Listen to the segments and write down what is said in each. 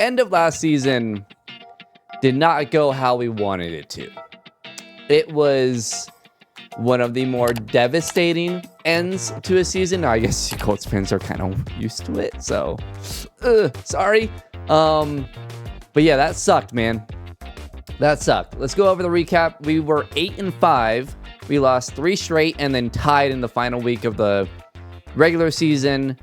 end of last season did not go how we wanted it to. It was one of the more devastating ends to a season. Now, I guess Colts fans are kind of used to it, so sorry. But yeah, that sucked, man. That sucked. Let's go over the recap. We were 8-5. We lost 3 straight and then tied in the final week of the regular season,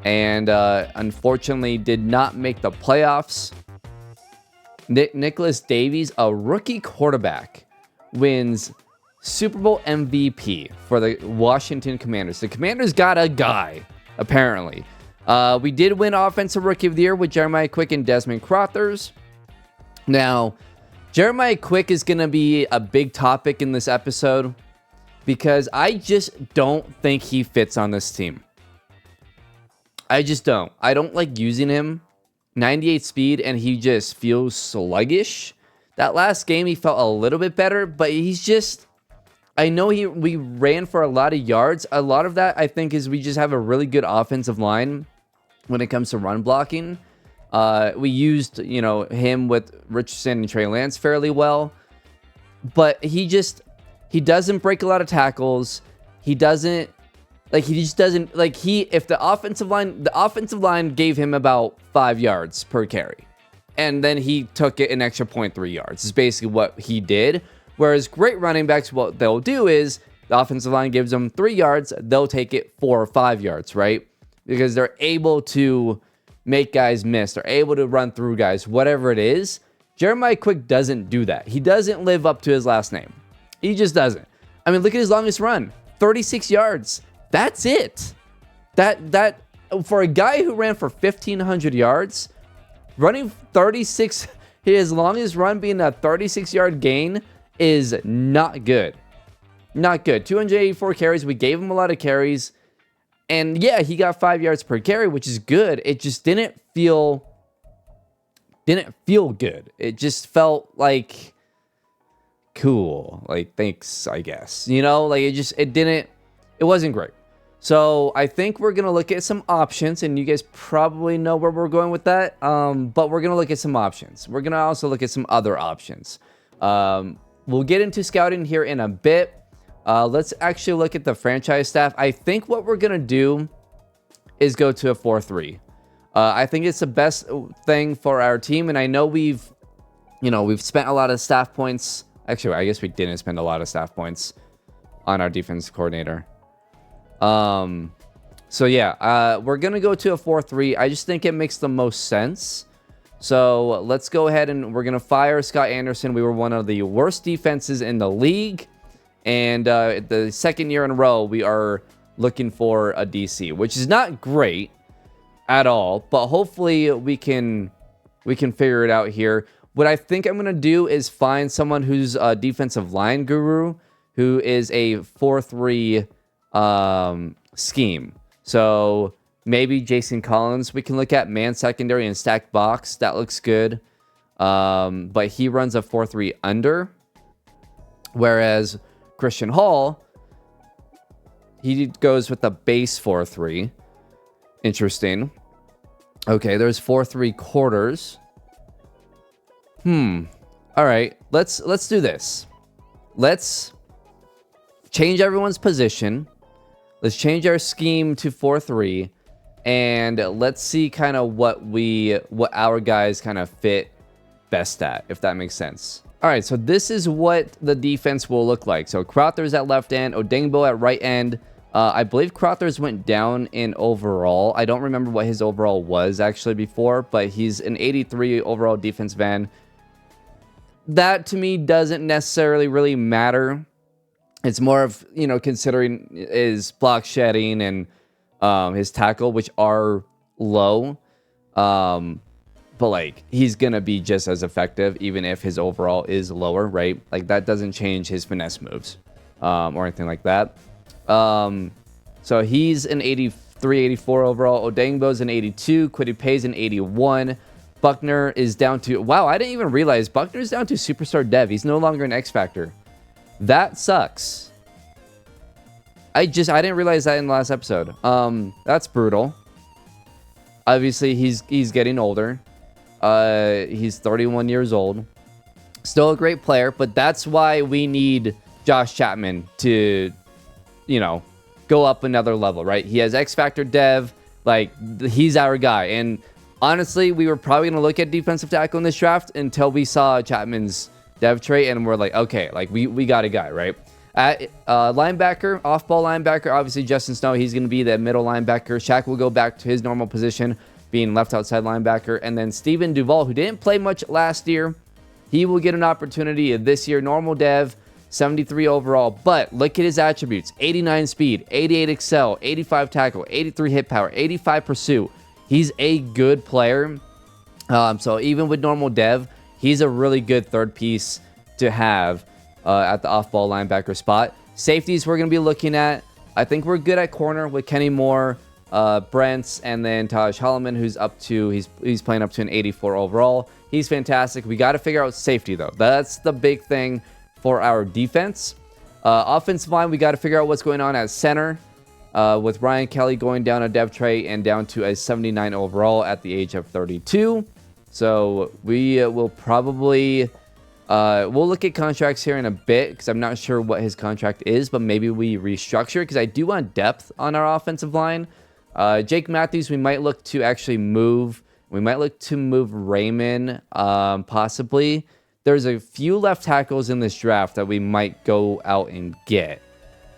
and unfortunately did not make the playoffs. Nicholas Davies, a rookie quarterback, wins Super Bowl MVP for the Washington Commanders. The Commanders got a guy, apparently. We did win Offensive Rookie of the Year with Jeremiah Quick and Desmond Crothers. Now, Jeremiah Quick is going to be a big topic in this episode because I just don't think he fits on this team. I just don't. I don't like using him. 98 speed, and he just feels sluggish. That last game, he felt a little bit better, but he's just... I know we ran for a lot of yards. A lot of that, I think, is we just have a really good offensive line when it comes to run blocking. We used, him with Richardson and Trey Lance fairly well. But he doesn't break a lot of tackles. If the offensive line gave him about 5 yards per carry. And then he took it an extra 0.3 yards. Is basically what he did. Whereas great running backs, what they'll do is the offensive line gives them 3 yards, they'll take it 4 or 5 yards, right? Because they're able to make guys miss. They're able to run through guys, whatever it is. Jeremiah Quick doesn't do that. He doesn't live up to his last name. He just doesn't. I mean, look at his longest run, 36 yards. That's it. That for a guy who ran for 1,500 yards, running 36, his longest run being a 36-yard gain is not good. Not good. 284 carries. We gave him a lot of carries. And yeah, he got 5 yards per carry, which is good. It just didn't feel good. It just felt like cool. Like, thanks, I guess. It wasn't great. So I think we're going to look at some options, and you guys probably know where we're going with that. But we're going to look at some options. We're going to also look at some other options. We'll get into scouting here in a bit. Let's actually look at the franchise staff. I think what we're going to do is go to a 4-3. I think it's the best thing for our team. And I know we've spent a lot of staff points. Actually, I guess we didn't spend a lot of staff points on our defense coordinator. So yeah, we're going to go to a 4-3. I just think it makes the most sense. So let's go ahead and we're going to fire Scott Anderson. We were one of the worst defenses in the league. And the second year in a row, we are looking for a DC, which is not great at all. But hopefully we can figure it out here. What I think I'm going to do is find someone who's a defensive line guru who is a 4-3 scheme. So maybe Jason Collins we can look at, man secondary and stacked box. That looks good. But he runs a 4-3 under. Whereas Christian Hall, he goes with the base 4-3. Interesting. Okay, there's 4-3 quarters. All right, let's do this. Let's change everyone's position. Let's change our scheme to 4-3, and let's see kind of what our guys kind of fit best at, if that makes sense. All right, so this is what the defense will look like. So Crothers at left end, Odengbo at right end. I believe Crothers went down in overall. I don't remember what his overall was actually before, but he's an 83 overall defensive end. That to me doesn't necessarily really matter. It's more of, considering his block shedding and his tackle, which are low. But like, he's going to be just as effective, even if his overall is lower, right? Like, that doesn't change his finesse moves or anything like that. So he's an 83, 84 overall. Odengbo's an 82. Kwity Paye's an 81. Buckner is down to... Wow, I didn't even realize Buckner's down to Superstar Dev. He's no longer an X Factor. That sucks. I didn't realize that in the last episode. That's brutal. Obviously, he's getting older. He's 31 years old. Still a great player, but that's why we need Josh Chapman to, go up another level, right? He has X Factor Dev. Like, he's our guy. And honestly, we were probably going to look at defensive tackle in this draft until we saw Chapman's Dev trait, and we're like, okay, like, we got a guy, right? At linebacker, off-ball linebacker, obviously Justin Snow, he's going to be the middle linebacker. Shaq will go back to his normal position, being left outside linebacker. And then Steven Duvall, who didn't play much last year, he will get an opportunity this year. Normal Dev, 73 overall. But look at his attributes. 89 speed, 88 excel, 85 tackle, 83 hit power, 85 pursuit. He's a good player. So even with normal Dev, he's a really good third piece to have at the off-ball linebacker spot. Safeties we're going to be looking at. I think we're good at corner with Kenny Moore, Brents, and then Taj Holloman, who's he's playing up to an 84 overall. He's fantastic. We got to figure out safety, though. That's the big thing for our defense. Offensive line, we got to figure out what's going on at center with Ryan Kelly going down a dev trait and down to a 79 overall at the age of 32. So we will probably... we'll look at contracts here in a bit because I'm not sure what his contract is, but maybe we restructure because I do want depth on our offensive line. Jake Matthews, we might look to actually move. We might look to move Raymond, possibly. There's a few left tackles in this draft that we might go out and get.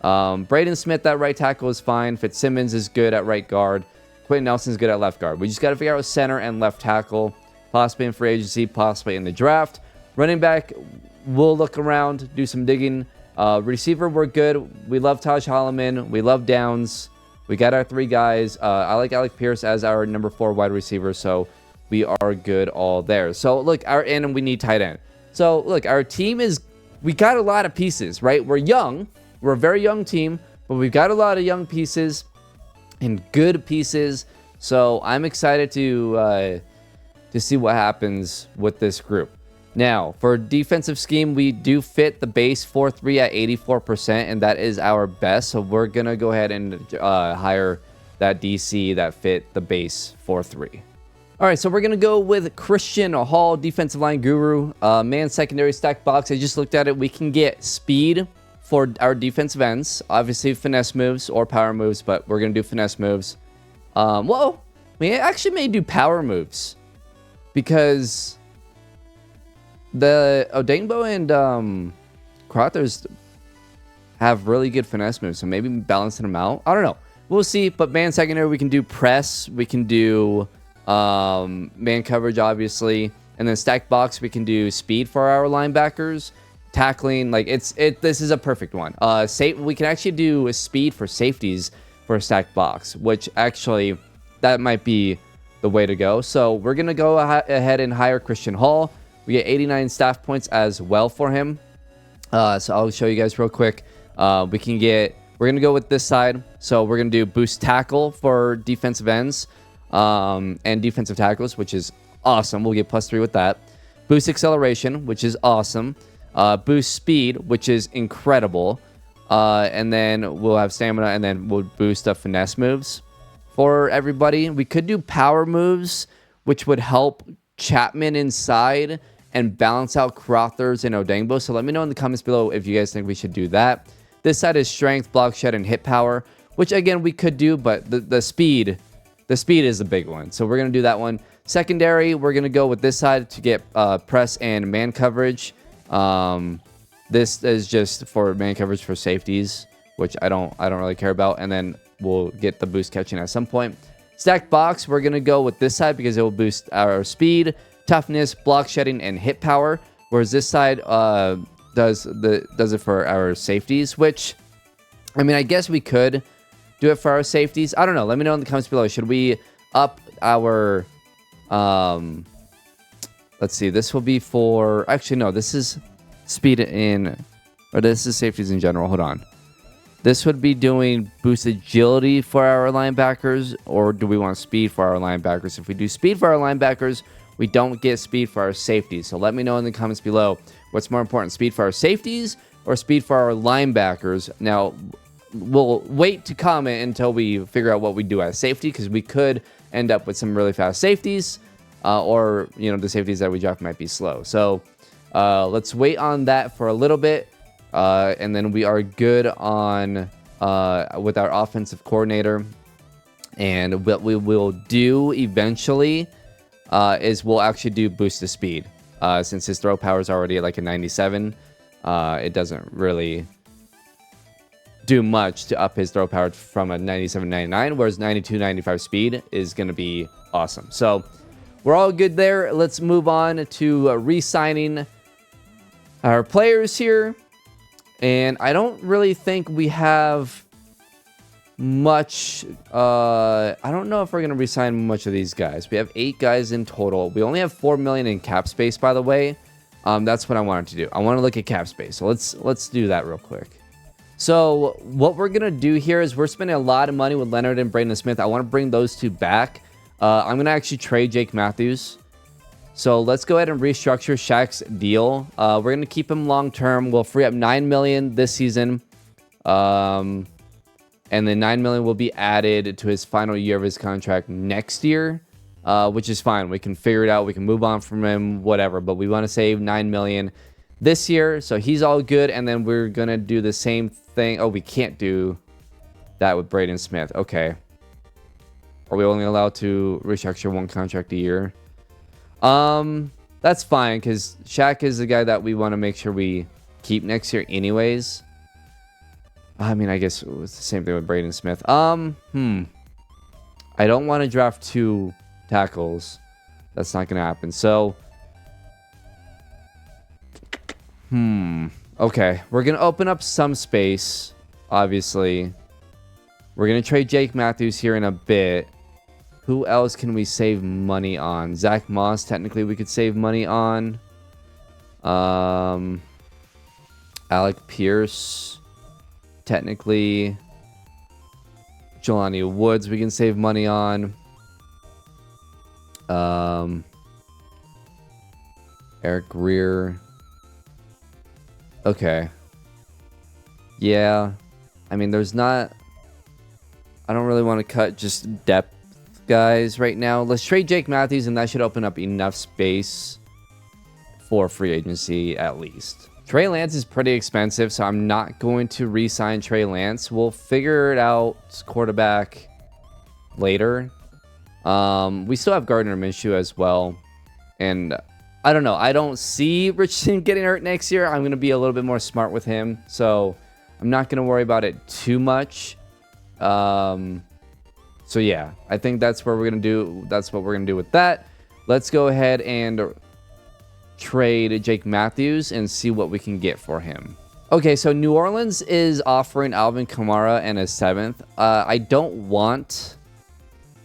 Braden Smith at right tackle is fine. Fitzsimmons is good at right guard. Quentin Nelson's good at left guard. We just got to figure out center and left tackle, possibly in free agency, possibly in the draft. Running back, we'll look around, do some digging. Receiver, we're good. We love Taj Holloman. We love Downs. We got our three guys. I like Alec Pierce as our number 4 wide receiver, so we are good all there. So, look, and we need tight end. So, look, our team we got a lot of pieces, right? We're young. We're a very young team, but we've got a lot of young pieces and good pieces. So, I'm excited to see what happens with this group. Now, for defensive scheme, we do fit the base 4-3 at 84%, and that is our best. So we're going to go ahead and hire that DC that fit the base 4-3. All right, so we're going to go with Christian Hall, defensive line guru, man secondary stack box. I just looked at it. We can get speed for our defensive ends, obviously finesse moves or power moves, but we're going to do finesse moves. Well, we actually may do power moves because... the Odengbo and Crothers have really good finesse moves, so maybe balancing them out. I don't know. We'll see. But man secondary, we can do press. We can do man coverage, obviously. And then stack box, we can do speed for our linebackers. Tackling, like this is a perfect one. We can actually do a speed for safeties for a stack box, which actually that might be the way to go. So we're going to go ahead and hire Christian Hall. We get 89 staff points as well for him. So I'll show you guys real quick. We're going to go with this side. So we're going to do boost tackle for defensive ends and defensive tackles, which is awesome. We'll get +3 with that. Boost acceleration, which is awesome. Boost speed, which is incredible. And then we'll have stamina, and then we'll boost the finesse moves for everybody. We could do power moves, which would help Chapman inside and balance out Crothers and Odengbo. So let me know in the comments below if you guys think we should do that. This side is strength, block shed, and hit power, which again we could do, but the speed is the big one. So we're gonna do that one. Secondary, we're gonna go with this side to get press and man coverage. This is just for man coverage for safeties, which I don't really care about. And then we'll get the boost catching at some point. Stack box, we're gonna go with this side because it will boost our speed, toughness, block shedding, and hit power. Whereas this side does it for our safeties, which, I mean, I guess we could do it for our safeties. I don't know. Let me know in the comments below. Should we up our, let's see, this will be for, actually, no, this is speed or this is safeties in general. Hold on. This would be doing boost agility for our linebackers, or do we want speed for our linebackers? If we do speed for our linebackers, we don't get speed for our safeties. So let me know in the comments below what's more important, speed for our safeties or speed for our linebackers. Now, we'll wait to comment until we figure out what we do as safety, because we could end up with some really fast safeties. or the safeties that we draft might be slow. So let's wait on that for a little bit, and then we are good on with our offensive coordinator. And what we will do eventually is we'll actually do boost to speed. Since his throw power is already at like a 97, it doesn't really do much to up his throw power from a 97, 99, whereas 92, 95 speed is going to be awesome. So we're all good there. Let's move on to re-signing our players here. And I don't really think we have much. I don't know if we're going to re-sign much of these guys. We have 8 guys in total. We only have 4 million in cap space, by the way. That's what I wanted to do. I want to look at cap space. So let's do that real quick. So what we're going to do here is we're spending a lot of money with Leonard and Braden Smith. I want to bring those 2 back. I'm going to actually trade Jake Matthews. So let's go ahead and restructure Shaq's deal. We're going to keep him long term. We'll free up 9 million this season. And then 9 million will be added to his final year of his contract next year, which is fine. We can figure it out. We can move on from him, whatever. But we want to save 9 million this year. So he's all good. And then we're going to do the same thing. Oh, we can't do that with Braden Smith. Okay. Are we only allowed to restructure 1 contract a year? That's fine, because Shaq is the guy that we want to make sure we keep next year anyways. I mean, I guess it was the same thing with Braden Smith. I don't want to draft 2 tackles. That's not going to happen. So, okay. We're going to open up some space, obviously. We're going to trade Jake Matthews here in a bit. Who else can we save money on? Zach Moss, technically, we could save money on. Alec Pierce, technically. Jelani Woods, we can save money on. Eric Greer. Okay. Yeah. I mean, there's not... I don't really want to cut just depth guys right now. Let's trade Jake Matthews, and that should open up enough space for free agency at least. Trey Lance is pretty expensive, so I'm not going to re-sign Trey Lance. We'll figure it out quarterback later. We still have Gardner Minshew as well, and I don't know. I don't see Richardson getting hurt next year. I'm going to be a little bit more smart with him, so I'm not going to worry about it too much. So yeah, I think that's what we're gonna do. That's what we're gonna do with that. Let's go ahead and trade Jake Matthews and see what we can get for him. Okay, so New Orleans is offering Alvin Kamara and a 7th. I don't want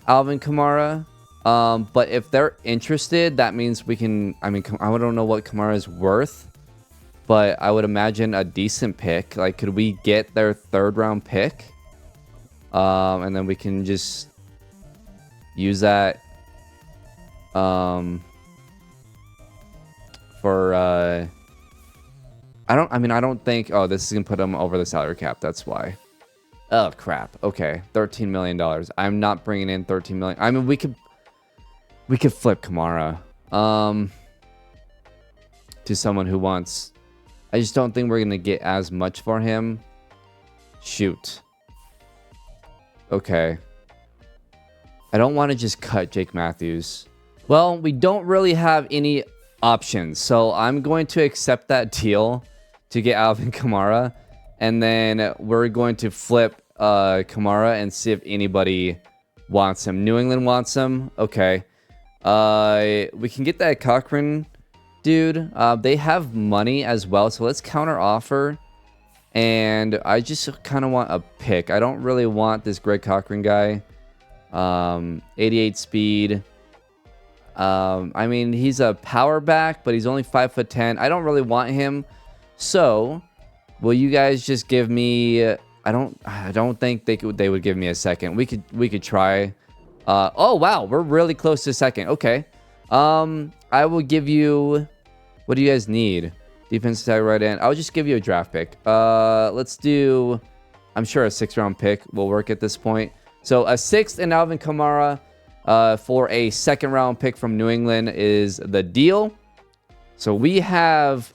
Alvin Kamara, but if they're interested, that means we can. I mean, I don't know what Kamara is worth, but I would imagine a decent pick. Like, could we get their 3rd round pick? And then we can just use that for I don't think, oh, this is gonna put them over the salary cap. That's why. Oh crap. Okay, $13 million. I'm not bringing in 13 million. I mean, we could flip Kamara to someone who wants. I just don't think we're gonna get as much for him. Shoot. Okay. I don't want to just cut Jake Matthews. Well, we don't really have any options, so I'm going to accept that deal to get Alvin Kamara, and then we're going to flip Kamara and see if anybody wants him. New England wants him. Okay. We can get that Cochran dude. They have money as well, so let's counter offer. And I just kind of want a pick. I don't really want this Greg Cochran guy. 88 speed. I mean, he's a power back, but he's only 5'10". I don't really want him. So, will you guys just give me? I don't think they would give me a second. We could try. Oh wow, we're really close to second. Okay. I will give you. What do you guys need? Defensive side right end. I'll just give you a draft pick. Let's do. I'm sure a 6th round pick will work at this point. So a 6th and Alvin Kamara. for a second-round pick from New England is the deal. So we have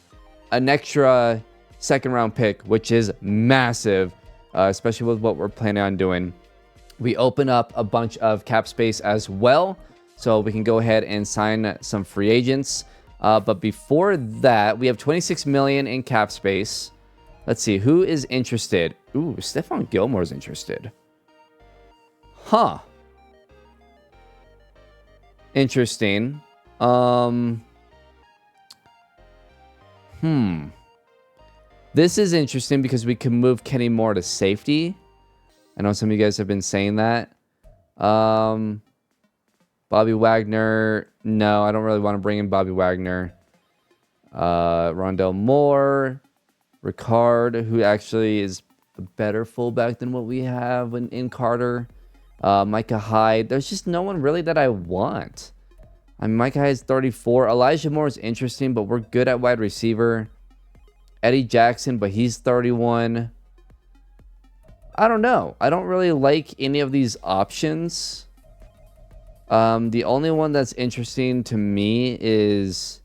an extra second-round pick, which is massive, especially with what we're planning on doing. We open up a bunch of cap space as well, so we can go ahead and sign some free agents. But before that, we have 26 million in cap space. Let's see, who is interested? Ooh, Stephon Gilmore's interested. Huh. Interesting. This is interesting because we can move Kenny Moore to safety. I know some of you guys have been saying that. Bobby Wagner. No, I don't really want to bring in Bobby Wagner. Rondell Moore. Ricard, who actually is a better fullback than what we have in Carter. Micah Hyde. There's just no one really that I want. I mean, Micah Hyde's 34. Elijah Moore is interesting, but we're good at wide receiver. Eddie Jackson, but he's 31. I don't know. I don't really like any of these options. The only one that's interesting to me is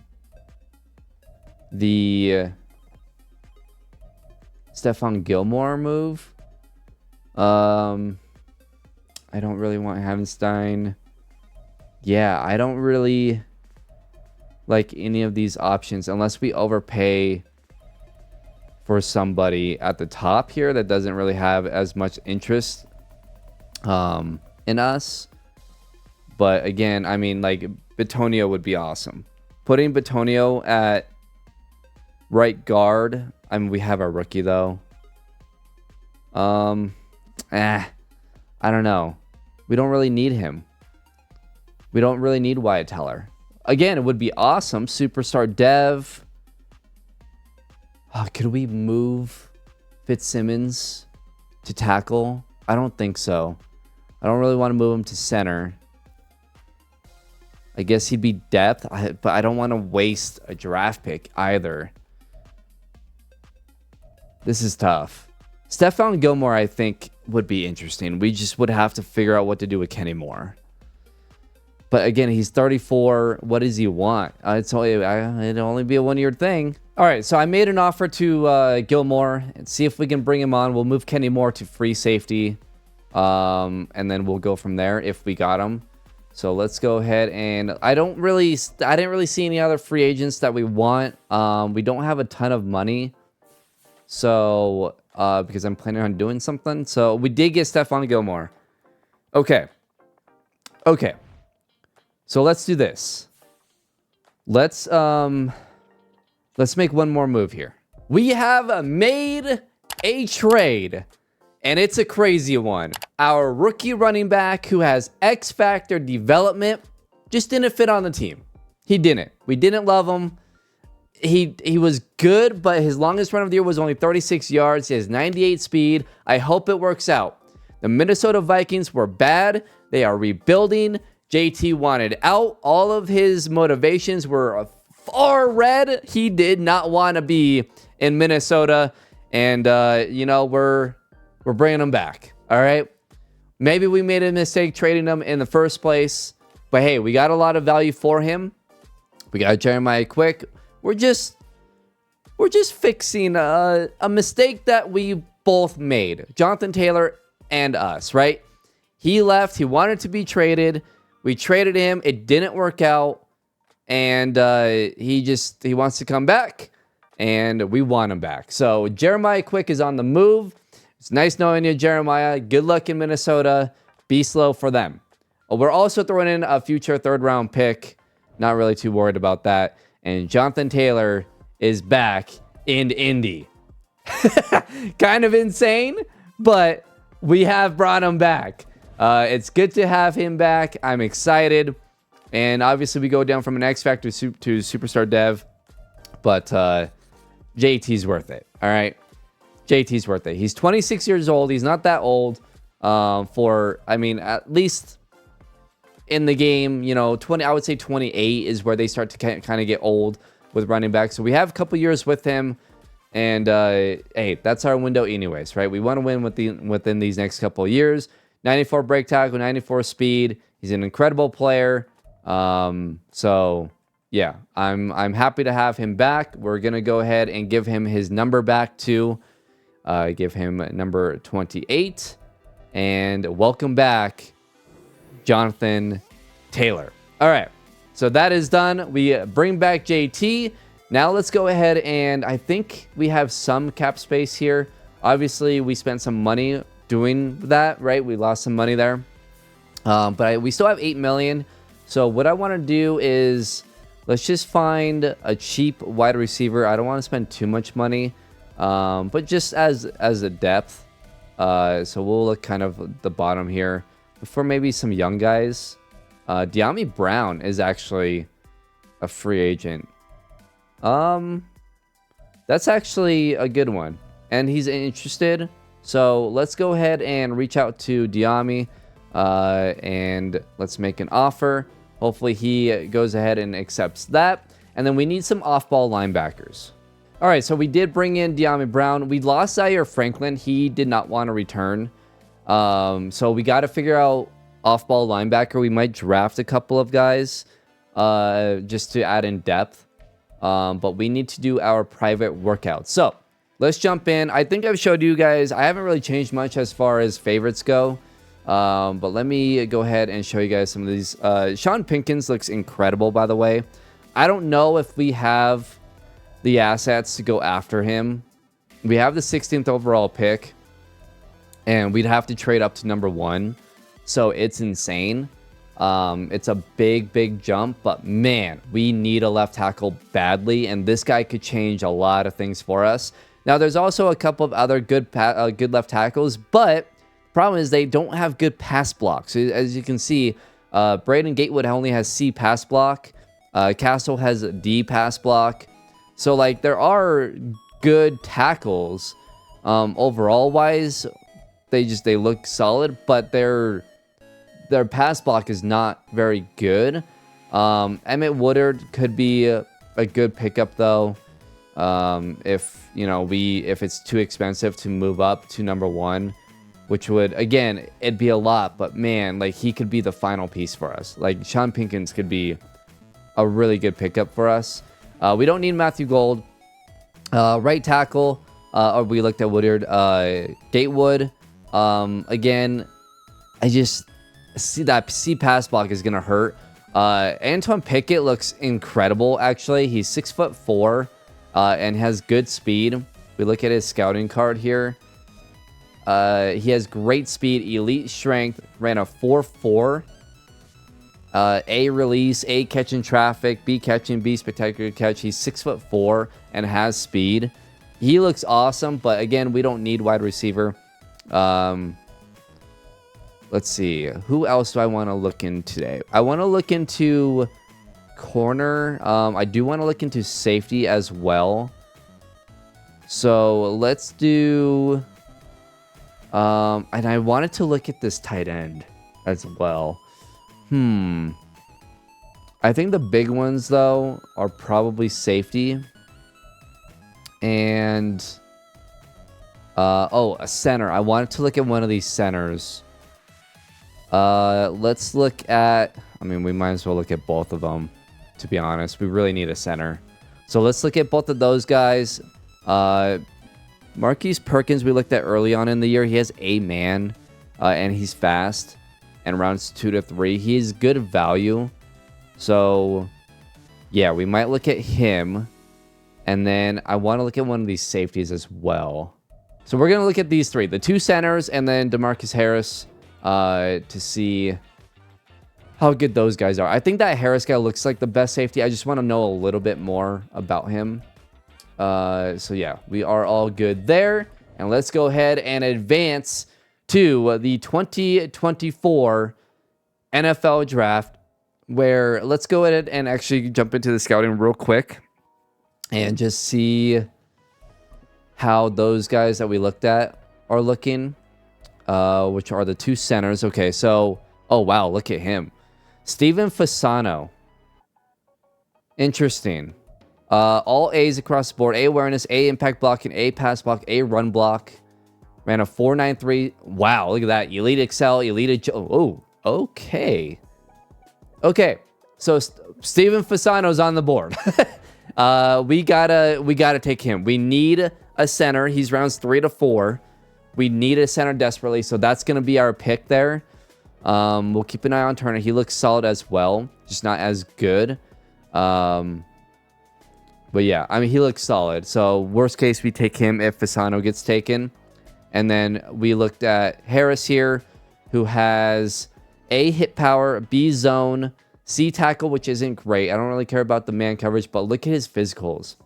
the Stephon Gilmore move. I don't really want Havenstein. Yeah, I don't really like any of these options unless we overpay for somebody at the top here that doesn't really have as much interest in us. But again, I mean, like, Bitonio would be awesome. Putting Bitonio at right guard. I mean, we have our rookie, though. I don't know. We don't really need him. We don't really need Wyatt Teller. Again, it would be awesome. Superstar Dev. Could we move Fitzsimmons to tackle? I don't think so. I don't really want to move him to center. I guess he'd be depth, but I don't want to waste a draft pick either. This is tough. Stephon Gilmore, I think, would be interesting. We just would have to figure out what to do with Kenny Moore. But again, he's 34. What does he want? It'd only be a one-year thing. All right, so I made an offer to Gilmore and see if we can bring him on. We'll move Kenny Moore to free safety, and then we'll go from there if we got him. So let's go ahead, and I didn't really see any other free agents that we want. We don't have a ton of money, so because I'm planning on doing something. So we did get Stephon Gilmore. Okay. So let's do this. Let's make one more move here. We have made a trade, and it's a crazy one. Our rookie running back who has X Factor development just didn't fit on the team. He didn't. We didn't love him. He was good, but his longest run of the year was only 36 yards. He has 98 speed. I hope it works out. The Minnesota Vikings were bad. They are rebuilding. JT wanted out. All of his motivations were far red. He did not want to be in Minnesota, and we're bringing him back. All right, maybe we made a mistake trading him in the first place, but hey, we got a lot of value for him. We got Jeremiah Quick. We're just fixing a mistake that we both made, Jonathan Taylor and us. Right? He left. He wanted to be traded. We traded him. It didn't work out. And he wants to come back. And we want him back. So Jeremiah Quick is on the move. It's nice knowing you, Jeremiah. Good luck in Minnesota. Be slow for them. We're also throwing in a future third-round pick. Not really too worried about that. And Jonathan Taylor is back in Indy. Kind of insane, but we have brought him back. It's good to have him back. I'm excited. And obviously we go down from an X Factor to Superstar Dev. But JT's worth it. All right. JT's worth it. He's 26 years old. He's not that old. At least in the game, 20, I would say 28 is where they start to kind of get old with running back. So we have a couple years with him. And hey, that's our window anyways, right? We want to win within these next couple of years. 94 break tackle, 94 speed, He's an incredible player. So yeah, I'm happy to have him back. We're gonna go ahead and give him his number back too. Give him number 28, and welcome back, Jonathan Taylor. All right, so that is done. We bring back JT. Now let's go ahead, and I think we have some cap space here. Obviously, we spent some money doing that, right? We lost some money there. But we still have 8 million. So what I want to do is let's just find a cheap wide receiver. I don't want to spend too much money, but just as a depth. So we'll look kind of the bottom here for maybe some young guys. De'Ami Brown is actually a free agent. That's actually a good one, and he's interested. So let's go ahead and reach out to De'Ami, and let's make an offer. Hopefully he goes ahead and accepts that. And then we need some off-ball linebackers. All right, so we did bring in De'Ami Brown. We lost Zaire Franklin. He did not want to return. So we got to figure out off-ball linebacker. We might draft a couple of guys just to add in depth. But we need to do our private workout. So let's jump in. I think I've showed you guys. I haven't really changed much as far as favorites go. But let me go ahead and show you guys some of these. Sean Pinkins looks incredible, by the way. I don't know if we have the assets to go after him. We have the 16th overall pick, and we'd have to trade up to number 1. So it's insane. It's a big jump, but man, we need a left tackle badly, and this guy could change a lot of things for us. Now, there's also a couple of other good left tackles, but the problem is they don't have good pass blocks. As you can see, Braden Gatewood only has C pass block. Castle has D pass block. So, like, there are good tackles overall wise. They look solid, but their pass block is not very good. Emmett Woodard could be a good pickup though. If it's too expensive to move up to number 1, which would, again, it'd be a lot, but man, like, he could be the final piece for us. Like, Sean Pinkins could be a really good pickup for us. We don't need Matthew Gold. Right tackle, we looked at Woodard. Gatewood, again, I just see that C pass block is gonna hurt. Antoine Pickett looks incredible, actually. He's 6'4", and has good speed. We look at his scouting card here. He has great speed, elite strength, ran a 4.4. A release, A catching traffic, B catching, B spectacular catch. He's 6'4" and has speed. He looks awesome, but again, we don't need wide receiver. Let's see. Who else do I want to look in today? I want to look into corner. I do want to look into safety as well. So let's do... and I wanted to look at this tight end as well. I think the big ones, though, are probably safety. And... a center. I wanted to look at one of these centers. Let's look at... I mean, we might as well look at both of them, to be honest. We really need a center. So let's look at both of those guys. Marquise Perkins, we looked at early on in the year. He has A-man, and he's fast. And rounds 2 to 3. He's good value. So, yeah, we might look at him. And then I want to look at one of these safeties as well. So we're going to look at these 3. The 2 centers and then DeMarcus Harris to see how good those guys are. I think that Harris guy looks like the best safety. I just want to know a little bit more about him. So, yeah, we are all good there. And let's go ahead and advance to the 2024 NFL Draft, where let's go ahead and actually jump into the scouting real quick and just see how those guys that we looked at are looking, which are the 2 centers. Okay, so, oh, wow, look at him. Steven Fasano. Interesting. All A's across the board. A awareness, A impact blocking, A pass block, A run block. Ran a 4.93. Wow, look at that. Elite Excel, Elite... Oh, okay. Okay, so Steven Fasano's on the board. We gotta take him. We need a center. He's rounds 3 to 4. We need a center desperately, so that's gonna be our pick there. We'll keep an eye on Turner. He looks solid as well, just not as good. But yeah, I mean, he looks solid. So worst case, we take him if Fasano gets taken. And then we looked at Harris here, who has A, hit power, B, zone, C, tackle, which isn't great. I don't really care about the man coverage, but look at his physicals.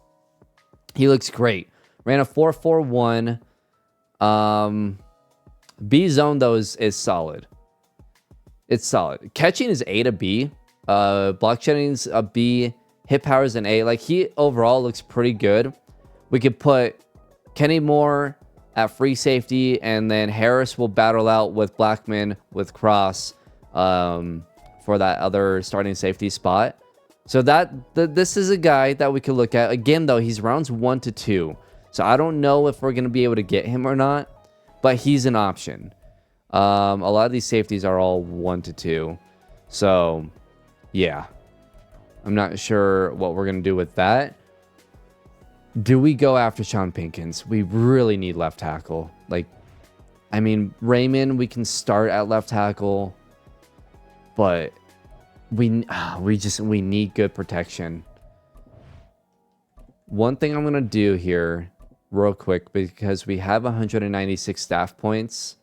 He looks great. Ran a 4.41. B, zone, though, is solid. It's solid. Catching is A to B. Block shedding's a B. Hit power is an A. Like, he overall looks pretty good. We could put Kenny Moore at free safety, and then Harris will battle out with Blackman with Cross for that other starting safety spot. So this is a guy that we could look at. Again, though, he's rounds 1 to 2. So I don't know if we're going to be able to get him or not, but he's an option. A lot of these safeties are all 1 to 2. So, yeah. I'm not sure what we're going to do with that. Do we go after Sean Pinkins? We really need left tackle. Like, I mean, Raymond, we can start at left tackle, but we need good protection. One thing I'm going to do here real quick, because we have 196 staff points.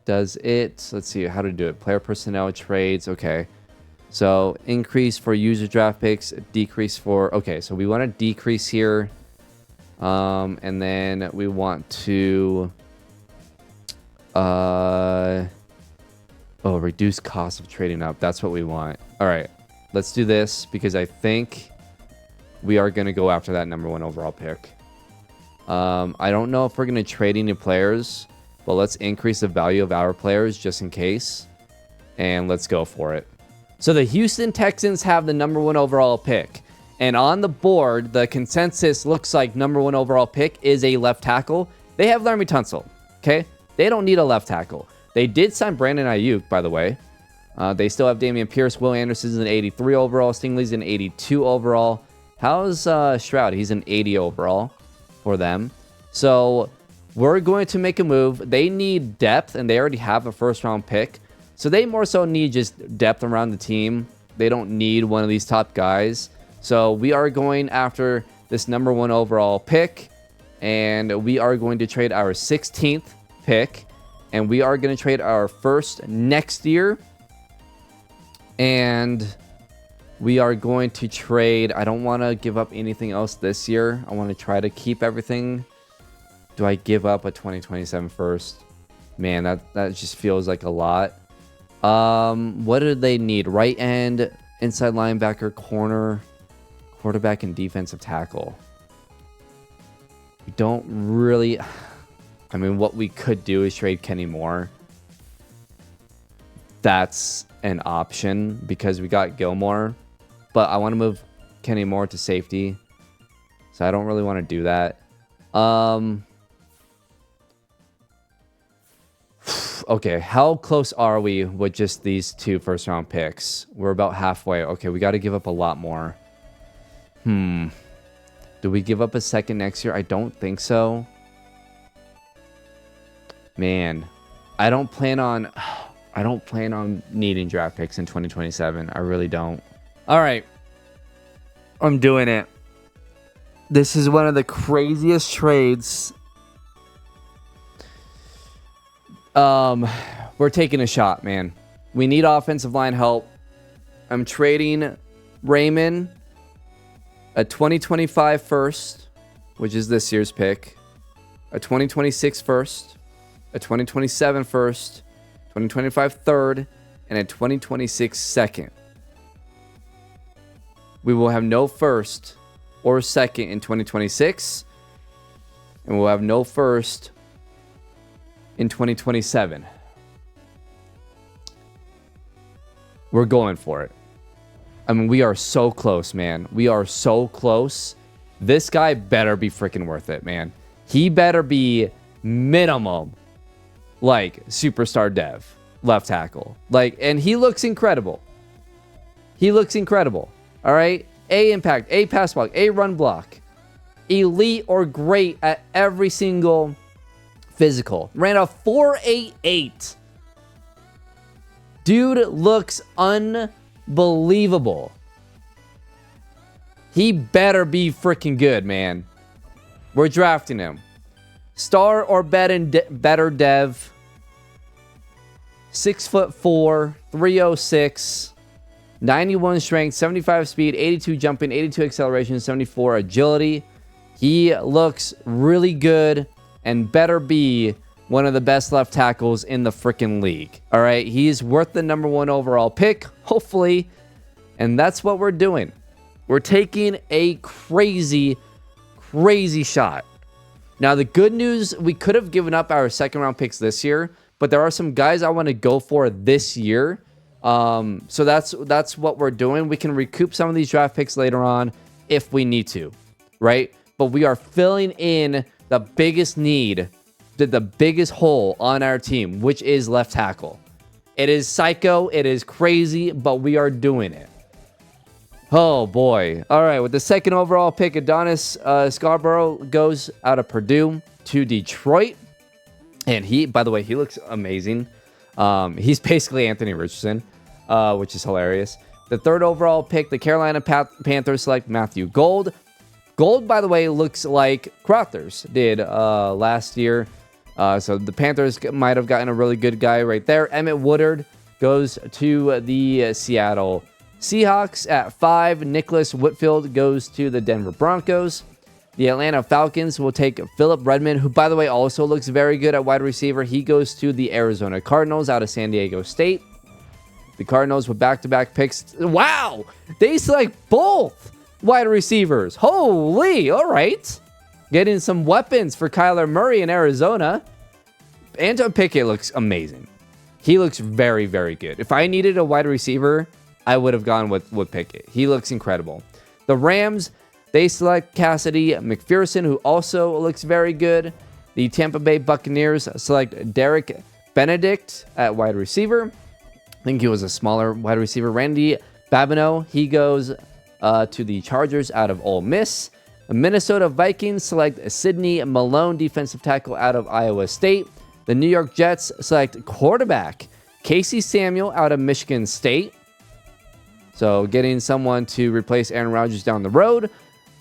Does it, let's see how to do it. Player personnel trades. Okay. So increase for user draft picks, decrease for, okay. So we want to decrease here. And then we want to, reduce cost of trading up. That's what we want. All right, let's do this because I think we are going to go after that number 1 overall pick. I don't know if we're going to trade any players, but let's increase the value of our players just in case. And let's go for it. So the Houston Texans have the number 1 overall pick. And on the board, the consensus looks like number 1 overall pick is a left tackle. They have Laramie Tunsil. Okay? They don't need a left tackle. They did sign Brandon Ayuk, by the way. They still have Dameon Pierce. Will Anderson's an 83 overall. Stingley's an 82 overall. How's Stroud? He's an 80 overall for them. So we're going to make a move. They need depth, and they already have a first-round pick. So they more so need just depth around the team. They don't need one of these top guys. So we are going after this number 1 overall pick, and we are going to trade our 16th pick, and we are going to trade our first next year, and we are going to trade. I don't want to give up anything else this year. I want to try to keep everything. Do I give up a 2027 first? Man, that just feels like a lot. What do they need? Right end, inside linebacker, corner, quarterback, and defensive tackle. We don't really... I mean, what we could do is trade Kenny Moore. That's an option because we got Gilmore. But I want to move Kenny Moore to safety. So I don't really want to do that. Okay, how close are we with just these 2 first-round picks? We're about halfway. Okay, we got to give up a lot more. Do we give up a second next year? I don't think so. Man, I don't plan on needing draft picks in 2027. I really don't. All right, I'm doing it. This is one of the craziest trades. We're taking a shot, man. We need offensive line help. I'm trading Raymond a 2025 first, which is this year's pick, a 2026 first, a 2027 first, 2025 third, and a 2026 second. We will have no first or second in 2026, and we'll have no first in 2027. We're going for it. I mean, we are so close, man. We are so close. This guy better be freaking worth it, man. He better be minimum like superstar dev. left tackle. Like, and he looks incredible. He looks incredible. All right. A impact, A pass block, A run block. Elite or great at every single physical. Ran a 4.88. Dude looks unbelievable. He better be freaking good, man. We're drafting him. Star or better dev. 6'4", 306, 91 strength, 75 speed, 82 jumping, 82 acceleration, 74 agility. He looks really good and better be one of the best left tackles in the freaking league. All right, he's worth the #1 overall pick, hopefully. And that's what we're doing. We're taking a crazy shot. Now, the good news, we could have given up our second-round picks this year, but there are some guys I want to go for this year. So that's what we're doing. We can recoup some of these draft picks later on if we need to, right? But we are filling in the biggest need, the biggest hole on our team, which is left tackle. It is psycho. It is crazy, but we are doing it. Oh, boy. All right, with the second overall pick, Adonis Scarborough goes out of Purdue to Detroit. And he, by the way, he looks amazing. He's basically Anthony Richardson, which is hilarious. The third overall pick, the Carolina Panthers select Matthew Gold. Gold, by the way, looks like Crothers did last year. So the Panthers might have gotten a really good guy right there. Emmett Woodard goes to the Seattle Seahawks at 5. Nicholas Whitfield goes to the Denver Broncos. The Atlanta Falcons will take Philip Redmond, who, by the way, also looks very good at wide receiver. He goes to the Arizona Cardinals out of San Diego State. The Cardinals with back-to-back picks. Wow! They select both wide receivers. Holy! All right. Getting some weapons for Kyler Murray in Arizona. Anton Pickett looks amazing. He looks very, very good. If I needed a wide receiver, I would have gone with Pickett. He looks incredible. The Rams, they select Cassidy McPherson, who also looks very good. The Tampa Bay Buccaneers select Derek Benedict at wide receiver. I think he was a smaller wide receiver. Randy Babineau, he goes to the Chargers out of Ole Miss. The Minnesota Vikings select Sidney Malone, defensive tackle out of Iowa State. The New York Jets select quarterback Casey Samuel out of Michigan State. So getting someone to replace Aaron Rodgers down the road.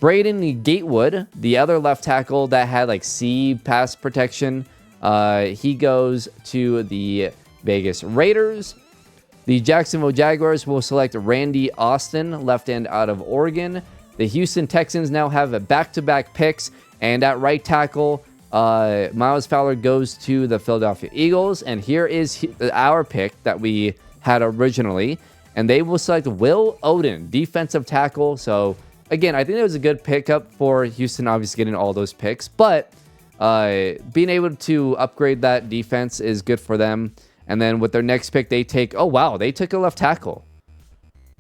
Braden Gatewood, the other left tackle that had like C pass protection, he goes to the Vegas Raiders. The Jacksonville Jaguars will select Randy Austin, left end out of Oregon. The Houston Texans now have back-to-back picks, and at right tackle, Miles Fowler goes to the Philadelphia Eagles. And here is our pick that we had originally, and they will select Will Oden, defensive tackle. So again, I think it was a good pickup for Houston, obviously getting all those picks, but being able to upgrade that defense is good for them. And then with their next pick, they take, oh wow, they took a left tackle.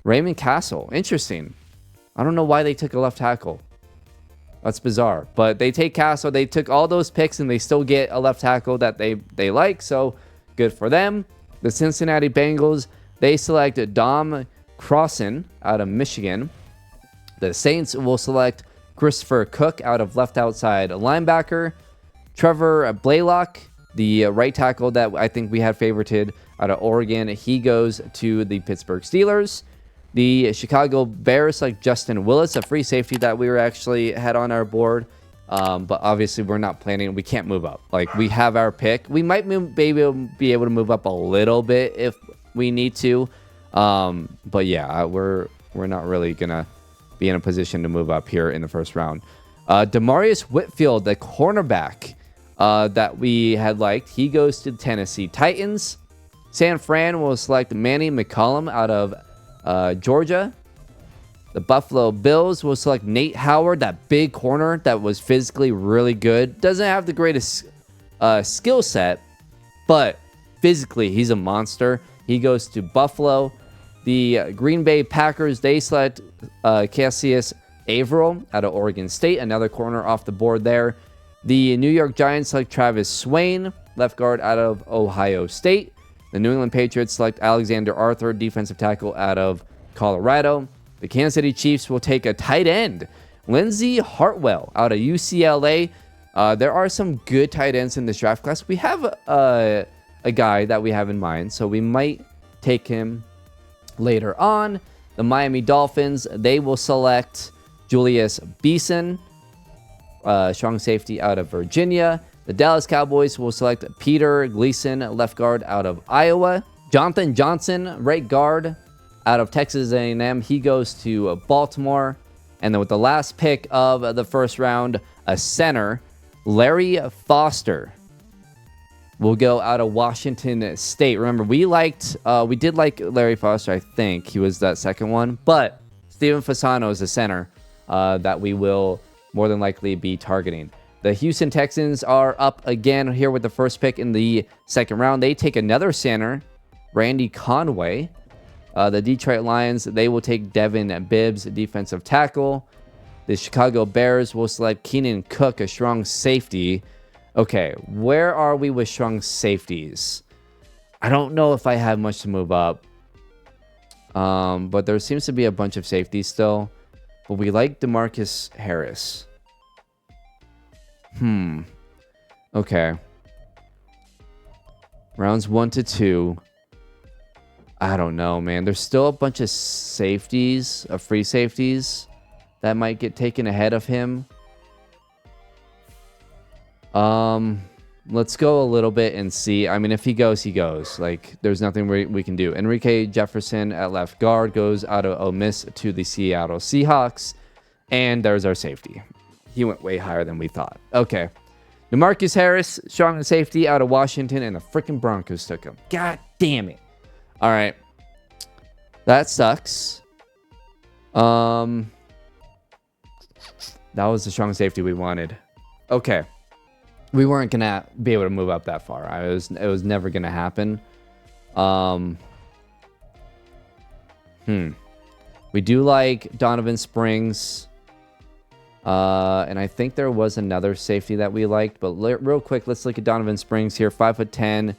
Raymond Castle, interesting. I don't know why they took a left tackle. That's bizarre. But they take Castle, they took all those picks, and they still get a left tackle that they like, so good for them. The Cincinnati Bengals, they select Dom Crossan out of Michigan. The Saints will select Christopher Cook out of left outside linebacker. Trevor Blaylock, the right tackle that I think we had favorited out of Oregon, he goes to the Pittsburgh Steelers. The Chicago Bears select Justin Willis, a free safety that we were actually had on our board. But obviously we're not planning. We can't move up. Like, we have our pick. We might be able to move up a little bit if we need to. But yeah, we're not really gonna be in a position to move up here in the first round. Demarius Whitfield, the cornerback that we had liked, he goes to the Tennessee Titans. San Fran will select Manny McCollum out of Georgia. The Buffalo Bills will select Nate Howard, that big corner that was physically really good. Doesn't have the greatest skill set, but physically he's a monster. He goes to Buffalo. The Green Bay Packers, they select Cassius Averill out of Oregon State, another corner off the board there. The New York Giants select Travis Swain, left guard out of Ohio State. The New England Patriots select Alexander Arthur, defensive tackle out of Colorado. The Kansas City Chiefs will take a tight end, Lindsey Hartwell out of UCLA. There are some good tight ends in this draft class. We have a guy that we have in mind, so we might take him later on. The Miami Dolphins, they will select Julius Beeson, strong safety out of Virginia. The Dallas Cowboys will select Peter Gleason, left guard out of Iowa. Jonathan Johnson, right guard out of Texas A&M. He goes to Baltimore. And then with the last pick of the first round, a center, Larry Foster, will go out of Washington State. Remember, we did like Larry Foster, I think. He was that second one. But Steven Fasano is the center that we will more than likely be targeting. The Houston Texans are up again here with the first pick in the second round. They take another center, Randy Conway. The Detroit Lions, they will take Devin Bibbs, defensive tackle. The Chicago Bears will select Keenan Cook, a strong safety. Okay, where are we with strong safeties? I don't know if I have much to move up. But there seems to be a bunch of safeties still. But we like DeMarcus Harris. Okay. Rounds 1 to 2. I don't know, man. There's still a bunch of safeties, free safeties, that might get taken ahead of him. Let's go a little bit and see. I mean, if he goes, he goes. Like, there's nothing we can do. Enrique Jefferson at left guard goes out of Ole Miss to the Seattle Seahawks. And there's our safety. He went way higher than we thought. Okay. DeMarcus Harris, strong safety out of Washington, and the freaking Broncos took him. God damn it. All right. That sucks. That was the strong safety we wanted. Okay. We weren't going to be able to move up that far. It was never going to happen. We do like Donovan Springs. And I think there was another safety that we liked. But real quick, let's look at Donovan Springs here. 5'10",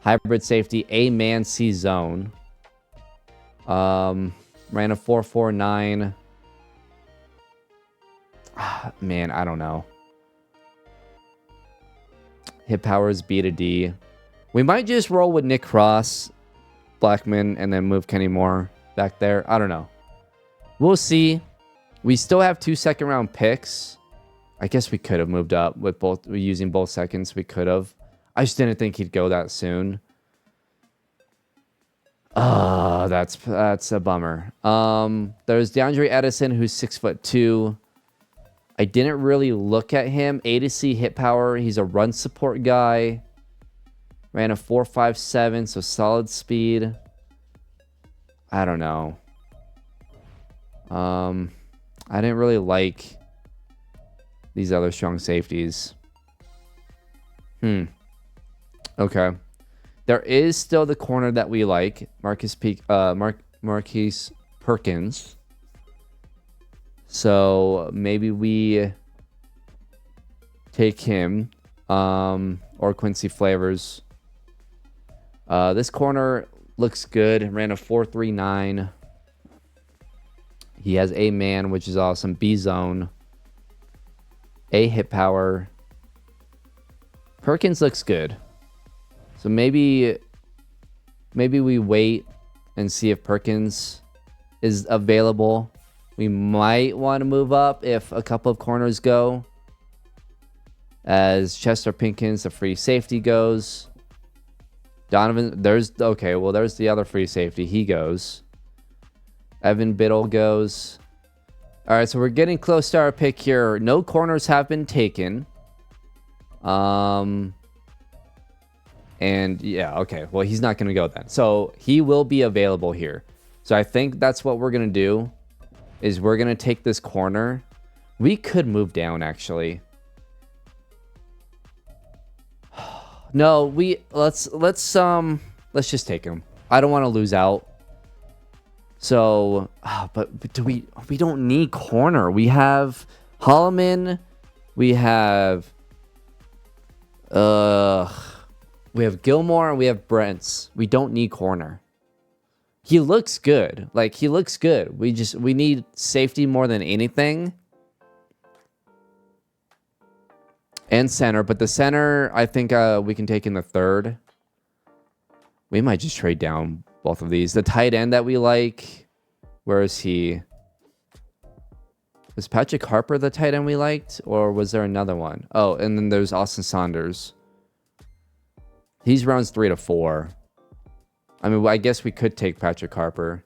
hybrid safety, A-man C zone. Ran a 4.49. Man, I don't know. Hit power is B to D. We might just roll with Nick Cross, Blackman, and then move Kenny Moore back there. I don't know. We'll see. We still have 2 second-round picks. I guess we could have moved up with using both seconds. We could have. I just didn't think he'd go that soon. That's a bummer. There's DeAndre Edison, who's 6'2". I didn't really look at him. A to C hit power. He's a run support guy. Ran a 4.57, so solid speed. I don't know. I didn't really like these other strong safeties. Okay. There is still the corner that we like. Marquise Perkins. So maybe we take him. Or Quincy Flavors. This corner looks good. Ran a 4.39. He has A-man, which is awesome. B-zone. A hit power. Perkins looks good. So maybe we wait and see if Perkins is available. We might want to move up if a couple of corners go. As Chester Pinkins, the free safety, goes. Donovan, there's the other free safety. He goes. Evan Biddle goes. All right, so we're getting close to our pick here. No corners have been taken. And yeah, okay. Well, he's not going to go then. So he will be available here. So I think that's what we're going to do. Is we're going to take this corner. We could move down, actually. No, let's just take him. I don't want to lose out. So, but we don't need corner. We have Holloman. We have We have Gilmore and we have Brents. We don't need corner. He looks good. Like, he looks good. We need safety more than anything. And center. But the center, I think we can take in the third. We might just trade down both of these. The tight end that we like. Where is he? Was Patrick Harper the tight end we liked? Or was there another one? Oh, and then there's Austin Saunders. He's rounds 3 to 4. I mean, I guess we could take Patrick Harper.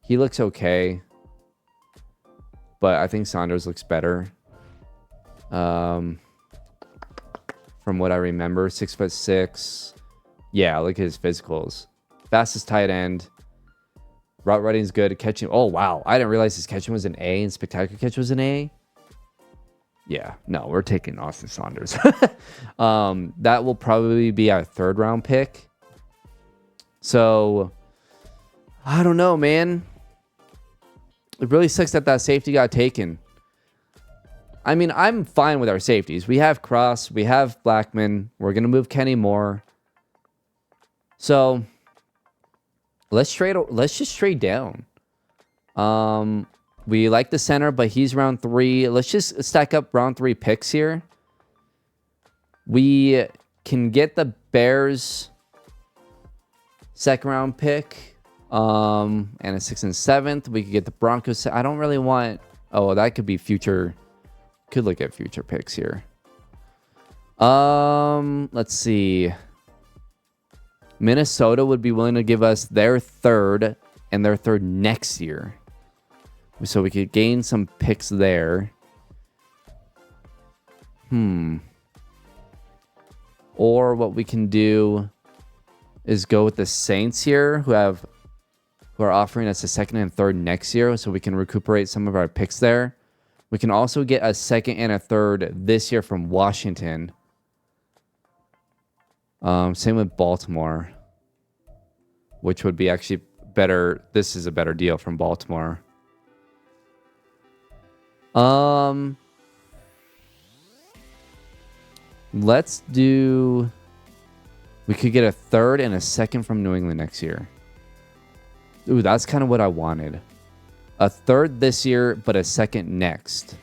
He looks okay. But I think Saunders looks better. From what I remember, 6'6". Yeah, look at his physicals. Fastest tight end. Route running is good. Catching. Oh, wow. I didn't realize his catching was an A and spectacular catch was an A. Yeah, no, we're taking Austin Saunders. That will probably be our 3rd round pick. So, I don't know, man. It really sucks that safety got taken. I mean, I'm fine with our safeties. We have Cross. We have Blackman. We're going to move Kenny Moore. So, let's just trade down. We like the center, but he's round 3. Let's just stack up round 3 picks here. We can get the Bears 2nd round pick. And a 6th and 7th. We could get the Broncos. I don't really want... Oh, that could be future... Could look at future picks here. Let's see. Minnesota would be willing to give us their 3rd and their 3rd next year. So we could gain some picks there. Or what we can do is go with the Saints here, who are offering us a 2nd and 3rd next year, so we can recuperate some of our picks there. We can also get a 2nd and a 3rd this year from Washington. Same with Baltimore, which would be actually better. This is a better deal from Baltimore. Let's do... We could get a 3rd and a 2nd from New England next year. Ooh, that's kind of what I wanted. A 3rd this year, but a 2nd next.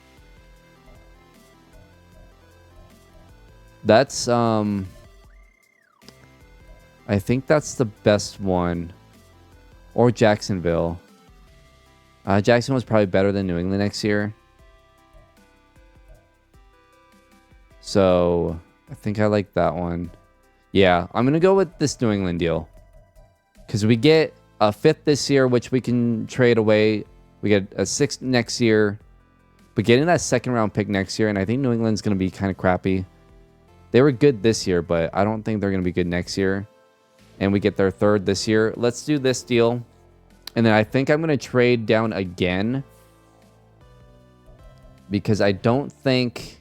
That's, I think that's the best one. Or Jacksonville. Jacksonville's probably better than New England next year. So, I think I like that one. Yeah, I'm going to go with this New England deal. Because we get a 5th this year, which we can trade away. We get a 6th next year. But getting that 2nd round pick next year, and I think New England's going to be kind of crappy. They were good this year, but I don't think they're going to be good next year. And we get their 3rd this year. Let's do this deal. And then I think I'm going to trade down again. Because I don't think...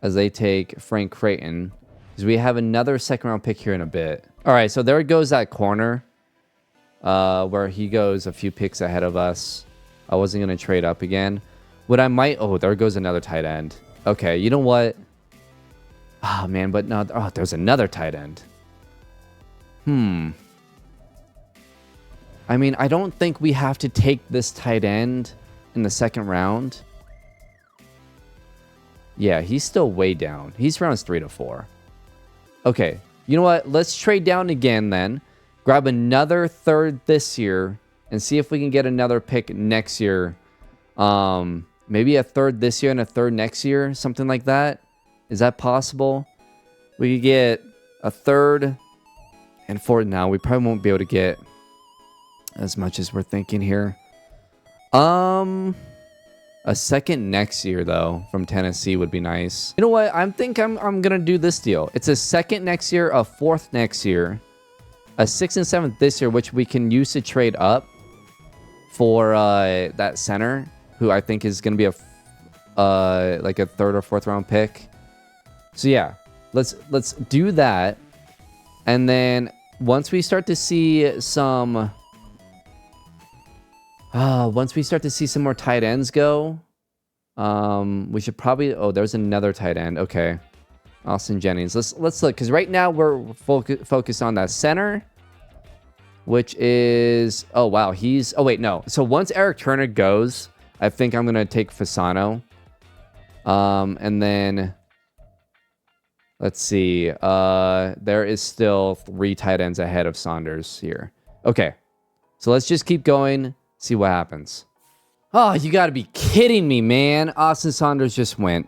As they take Frank Creighton. Because we have another 2nd round pick here in a bit. All right, so there goes that corner. Where he goes a few picks ahead of us. I wasn't going to trade up again. What I might... Oh, there goes another tight end. Okay, you know what? Oh, man, but no... Oh, there's another tight end. I mean, I don't think we have to take this tight end in the 2nd round. Yeah, he's still way down. He's rounds 3 to 4. Okay, you know what? Let's trade down again then. Grab another 3rd this year and see if we can get another pick next year. Maybe a 3rd this year and a 3rd next year, something like that. Is that possible? We could get a 3rd and 4th now. We probably won't be able to get as much as we're thinking here. A 2nd next year though from Tennessee would be nice. You know what? I'm gonna do this deal. It's a 2nd next year, a 4th next year, a 6th and 7th this year, which we can use to trade up for that center, who I think is gonna be a like a 3rd or 4th round pick. So yeah, let's do that, and then once we start to see some. Once we start to see some more tight ends go, We should probably... Oh, there's another tight end. Okay. Austin Jennings. Let's look, because right now we're focused on that center, which is... Oh, wow. He's... Oh, wait, no. So once Eric Turner goes, I think I'm going to take Fasano. And then... Let's see. There is still 3 tight ends ahead of Saunders here. Okay. So let's just keep going, see what happens. Oh, you got to be kidding me, man. Austin Saunders just went.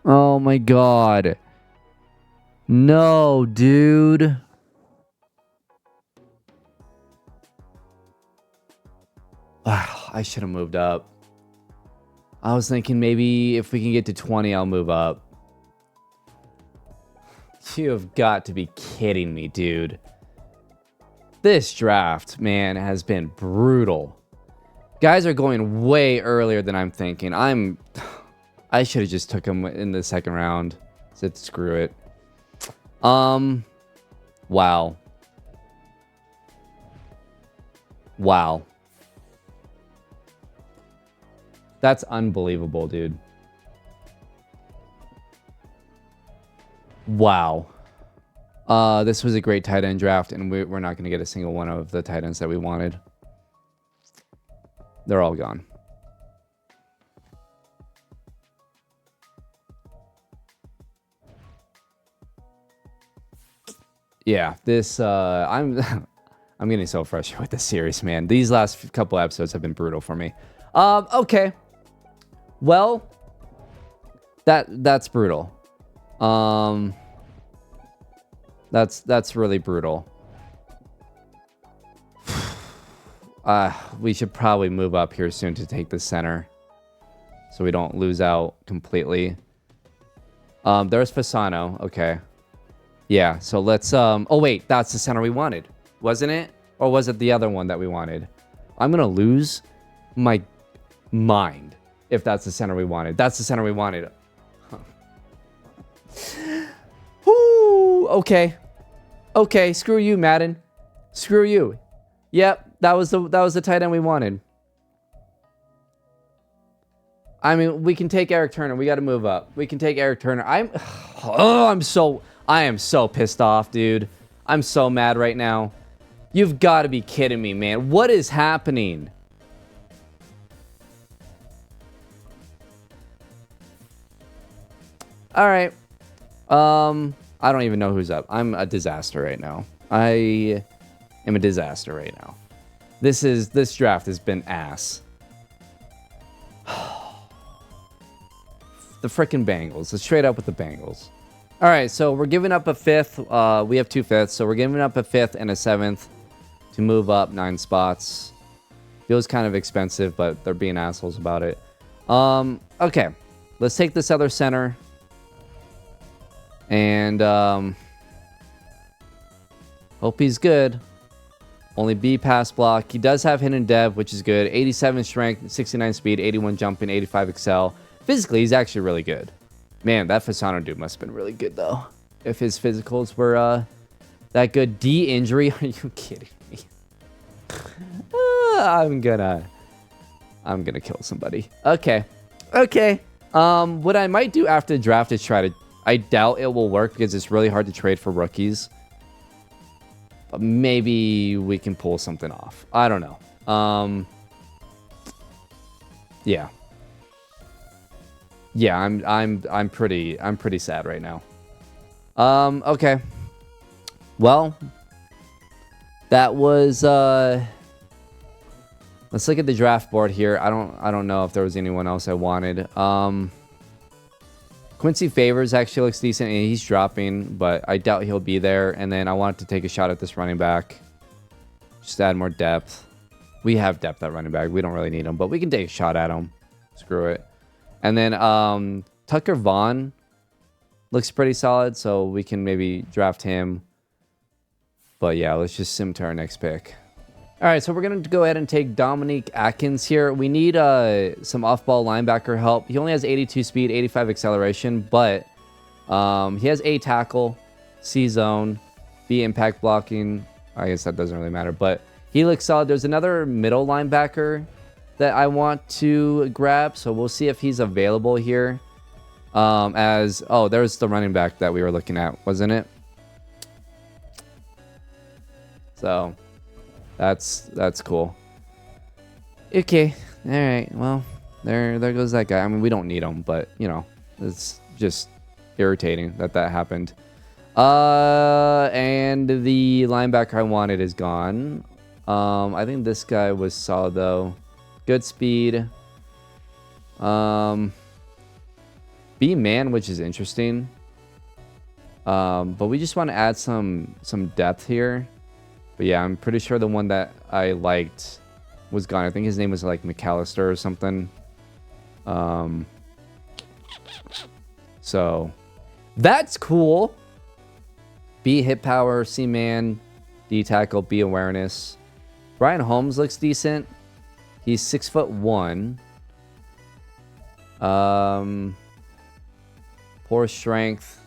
Oh, my God. No, dude. I should have moved up. I was thinking maybe if we can get to 20, I'll move up. You have got to be kidding me, dude. This draft, man, has been brutal. Guys are going way earlier than I'm thinking. I should have just took him in the second round. Said screw it. Wow. Wow. That's unbelievable, dude. Wow. This was a great tight end draft, and we're not going to get a single one of the tight ends that we wanted. They're all gone. Yeah, this I'm getting so frustrated with this series, man. These last couple episodes have been brutal for me. Okay. Well, that's brutal. That's really brutal. We should probably move up here soon to take the center, so we don't lose out completely. There's Fasano. Okay. Yeah, so let's oh wait, that's the center we wanted, wasn't it? Or was it the other one that we wanted? I'm gonna lose my mind if that's the center we wanted. That's the center we wanted. Huh. Whoo, okay. Okay, screw you, Madden. Screw you. Yep, that was the tight end we wanted. I mean, we can take Eric Turner. We got to move up. We can take Eric Turner. I am so pissed off, dude. I'm so mad right now. You've got to be kidding me, man. What is happening? All right. I don't even know who's up. I'm a disaster right now. I am a disaster right now. This draft has been ass. The frickin' Bengals. Let's trade up with the Bengals. All right, so we're giving up a 5th. We have 2 5ths, so we're giving up a 5th and a 7th to move up 9 spots. Feels kind of expensive, but they're being assholes about it. Okay, let's take this other center. And hope he's good. Only B pass block. He does have hidden dev, which is good. 87 strength, 69 speed, 81 jumping, 85 excel. Physically, he's actually really good. Man, that Fasano dude must have been really good, though. If his physicals were that good. D injury? Are you kidding me? I'm gonna kill somebody. Okay. Okay. What I might do after the draft is try to... I doubt it will work because it's really hard to trade for rookies. But maybe we can pull something off. I don't know. Yeah. Yeah, I'm pretty sad right now. Okay. Well, that was let's look at the draft board here. I don't know if there was anyone else I wanted. Quincy Favors actually looks decent, and he's dropping, but I doubt he'll be there. And then I wanted to take a shot at this running back. Just add more depth. We have depth at running back. We don't really need him, but we can take a shot at him. Screw it. And then Tucker Vaughn looks pretty solid, so we can maybe draft him. But yeah, let's just sim to our next pick. All right, so we're going to go ahead and take Dominique Atkins here. We need some off-ball linebacker help. He only has 82 speed, 85 acceleration, but he has A tackle, C zone, B impact blocking. I guess that doesn't really matter, but He looks solid. There's another middle linebacker that I want to grab, so we'll see if he's available here. There's the running back that we were looking at, wasn't it? So that's cool. Okay, all right. Well, there goes that guy. I mean, we don't need him, but you know, it's just irritating that happened. And the linebacker I wanted is gone. I think this guy was solid though. Good speed. B-man, which is interesting. But we just want to add some depth here. But yeah, I'm pretty sure the one that I liked was gone. I think his name was like McAllister or something. So that's cool. B hit power, C man, D tackle, B awareness. Brian Holmes looks decent. He's 6'1". Poor strength.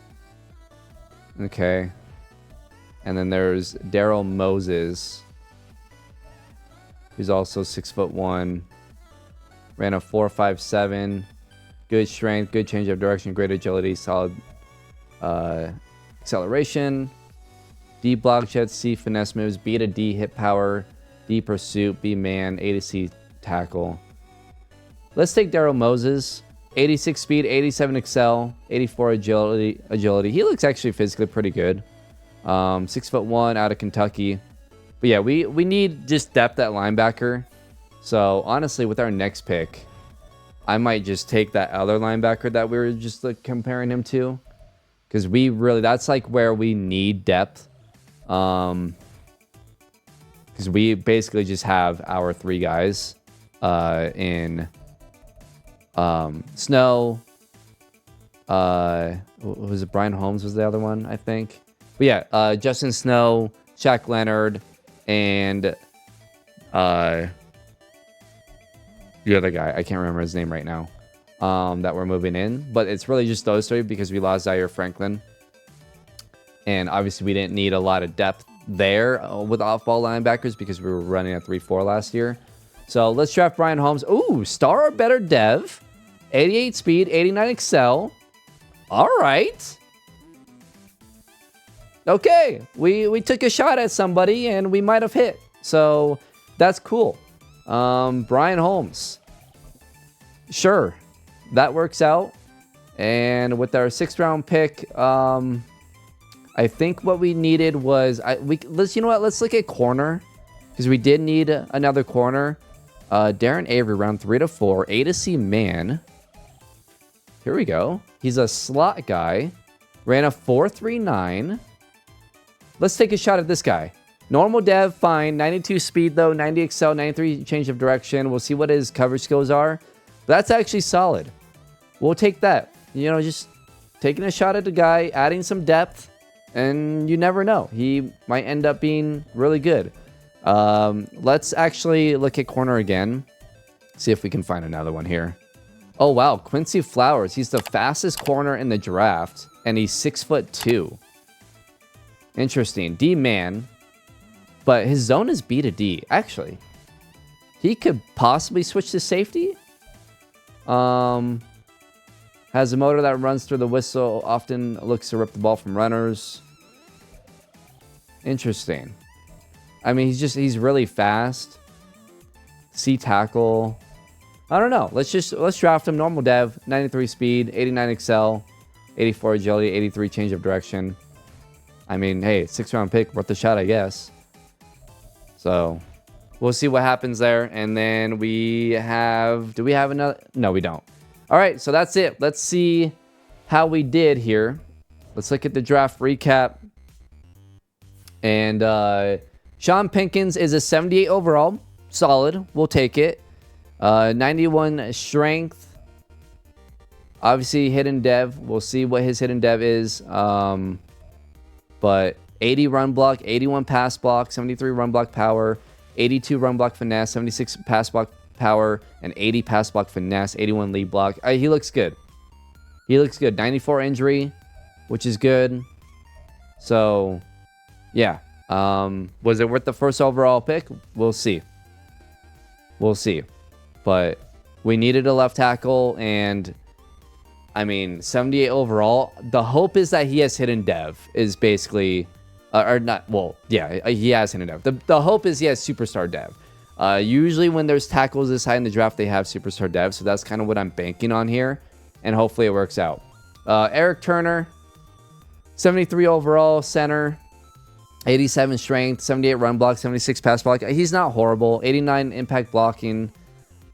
Okay. And then there's Daryl Moses, who's also 6'1". Ran a 4.57. Good strength, good change of direction, great agility, solid acceleration. D block jet, C finesse moves, B to D hit power, D pursuit, B man, A to C tackle. Let's take Daryl Moses. 86 speed, 87 excel, 84 agility. He looks actually physically pretty good. 6'1", out of Kentucky. But yeah, we need just depth at linebacker. So honestly, with our next pick, I might just take that other linebacker that we were just like comparing him to, because that's like where we need depth. Because we basically just have our three guys in Snow. Was it Brian Holmes was the other one, I think. But yeah, Justin Snow, Shaq Leonard, and the other guy, I can't remember his name right now, that we're moving in. But it's really just those three because we lost Zaire Franklin. And obviously we didn't need a lot of depth there with off-ball linebackers because we were running a 3-4 last year. So let's draft Brian Holmes. Ooh, star or better dev. 88 speed, 89 excel. All right. Okay, we took a shot at somebody and we might have hit. So that's cool. Brian Holmes. Sure, that works out. And with our 6th round pick, I think what we needed was let's look at corner, because we did need another corner. Darren Avery, round 3 to 4, A to C man. Here we go. He's a slot guy. Ran a 4.39. Let's take a shot at this guy. Normal dev, fine. 92 speed though, 90 excel, 93 change of direction. We'll see what his coverage skills are. But that's actually solid. We'll take that. You know, just taking a shot at the guy, adding some depth, and you never know. He might end up being really good. Let's actually look at corner again. See if we can find another one here. Oh, wow. Quincy Flowers. He's the fastest corner in the draft, and he's 6'2". Interesting. D-man. But his zone is B to D. Actually, he could possibly switch to safety. Has a motor that runs through the whistle. Often looks to rip the ball from runners. Interesting. I mean, he's really fast. C tackle. I don't know. Let's draft him. Normal dev. 93 speed. 89 excel. 84 agility. 83 change of direction. I mean, hey, 6th round pick. Worth the shot, I guess. So we'll see what happens there. And then do we have another? No, we don't. All right, so that's it. Let's see how we did here. Let's look at the draft recap. And Sean Pinkins is a 78 overall. Solid. We'll take it. 91 strength. Obviously, hidden dev. We'll see what his hidden dev is. But 80 run block, 81 pass block, 73 run block power, 82 run block finesse, 76 pass block power, and 80 pass block finesse, 81 lead block. He looks good. He looks good. 94 injury, which is good. So, yeah. Was it worth the first overall pick? We'll see. We'll see. But we needed a left tackle, and I mean, 78 overall. The hope is that he has hidden dev, is basically, or not, well, yeah, he has hidden dev. The hope is he has superstar dev. Usually when there's tackles this high in the draft, they have superstar dev, so that's kind of what I'm banking on here, and hopefully it works out. Eric Turner, 73 overall, center, 87 strength, 78 run block, 76 pass block. He's not horrible. 89 impact blocking,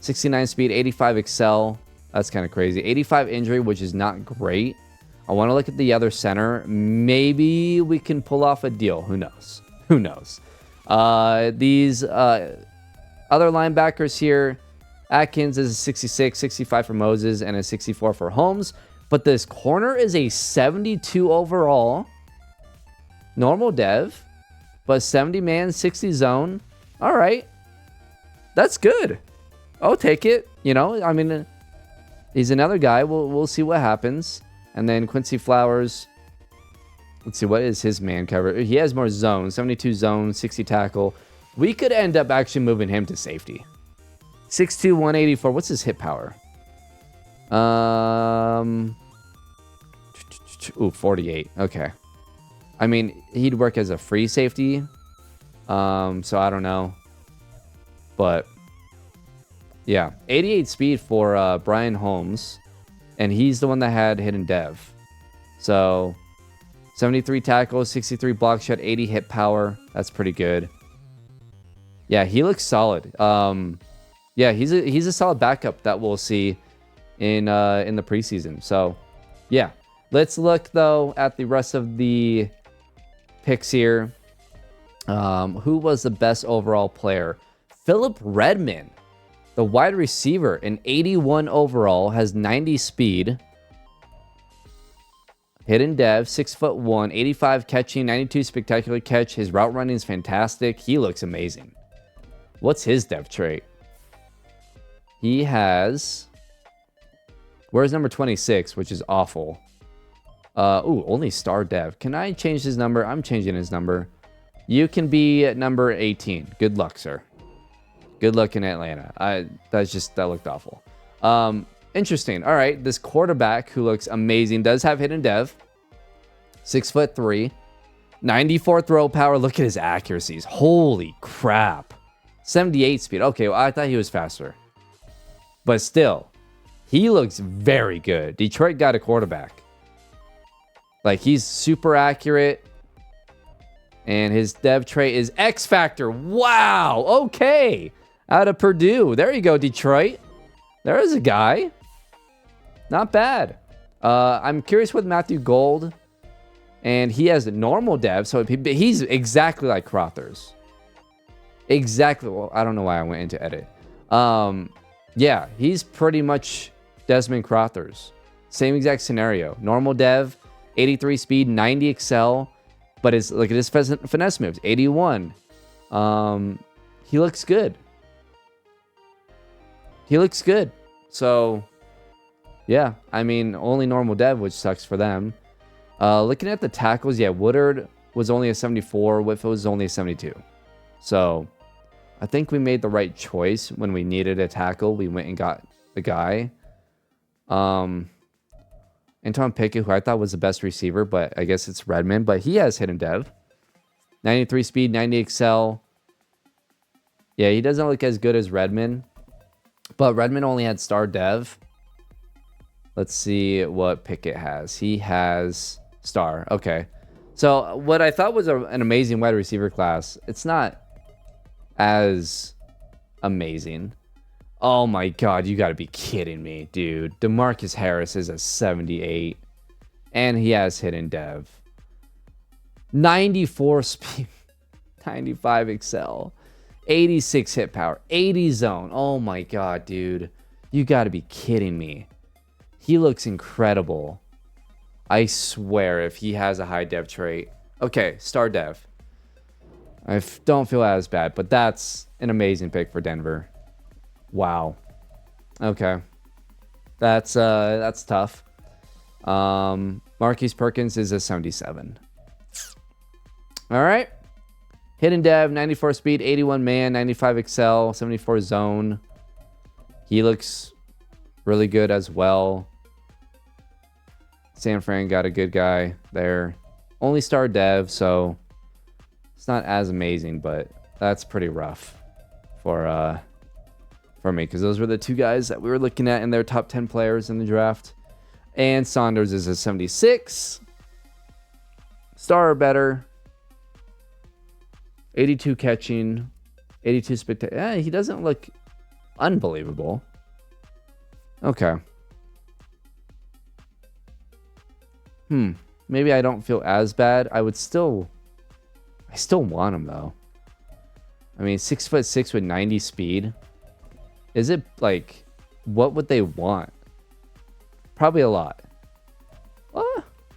69 speed, 85 excel. That's kind of crazy. 85 injury, which is not great. I want to look at the other center. Maybe we can pull off a deal. Who knows? Who knows? These other linebackers here. Atkins is a 66, 65 for Moses, and a 64 for Holmes. But this corner is a 72 overall. Normal dev. But 70 man, 60 zone. All right. That's good. I'll take it. You know, I mean, he's another guy. We'll see what happens. And then Quincy Flowers. Let's see, what is his man cover? He has more zone. 72 zone, 60 tackle. We could end up actually moving him to safety. 6'2", 184. What's his hit power? 48. Okay. I mean, he'd work as a free safety. So I don't know. But yeah, 88 speed for Brian Holmes. And he's the one that had hidden dev. So 73 tackles, 63 block shot, 80 hit power. That's pretty good. Yeah, he looks solid. Yeah, he's a solid backup that we'll see in the preseason. So yeah, let's look though at the rest of the picks here. Who was the best overall player? Philip Redman, the wide receiver, an 81 overall, has 90 speed. Hidden dev, 6'1", 85 catching, 92 spectacular catch. His route running is fantastic. He looks amazing. What's his dev trait? He has... Where's number 26, which is awful. Only star dev. Can I change his number? I'm changing his number. You can be at number 18. Good luck, sir. Good luck in Atlanta. That looked awful. Interesting. All right, this quarterback who looks amazing does have hidden dev. 6'3", 94 throw power. Look at his accuracies. Holy crap. 78 speed. Okay, well, I thought he was faster. But still, he looks very good. Detroit got a quarterback. Like, he's super accurate. And his dev trait is X Factor. Wow. Okay. Out of Purdue. There you go, Detroit. There is a guy. Not bad. I'm curious with Matthew Gold. And he has normal dev. So he's exactly like Crothers. Exactly. Well, I don't know why I went into edit. Yeah, he's pretty much Desmond Crothers. Same exact scenario. Normal dev, 83 speed, 90 excel. But look at his finesse moves, 81. He looks good. He looks good. So, yeah, I mean, only normal dev, which sucks for them. Looking at the tackles, yeah, Woodard was only a 74. Whitfield was only a 72. So, I think we made the right choice when we needed a tackle. We went and got the guy. Anton Pickett, who I thought was the best receiver, but I guess it's Redmond. But he has hidden dev. 93 speed, 90 excel. Yeah, he doesn't look as good as Redmond. But Redmond only had star dev. Let's see what Pickett has. He has star. Okay. So what I thought was an amazing wide receiver class, it's not as amazing. Oh my God, you gotta be kidding me, dude. DeMarcus Harris is a 78. And he has hidden dev. 94 speed. 95 excel. 86 hit power. 80 zone. Oh my God, dude. You gotta be kidding me. He looks incredible. I swear if he has a high dev trait. Okay, star dev. I don't feel as bad, but that's an amazing pick for Denver. Wow. Okay. That's tough. Marquise Perkins is a 77. All right. Hidden Dev, 94 speed, 81 man, 95 excel, 74 zone. He looks really good as well. San Fran got a good guy there. Only star dev, so it's not as amazing, but that's pretty rough for me, because those were the two guys that we were looking at in their top 10 players in the draft. And Saunders is a 76. Star or better. 82 catching. 82 spectacular. He doesn't look unbelievable. Okay. Maybe I don't feel as bad. I still want him though. I mean, 6'6" with 90 speed. Is it like, what would they want? Probably a lot.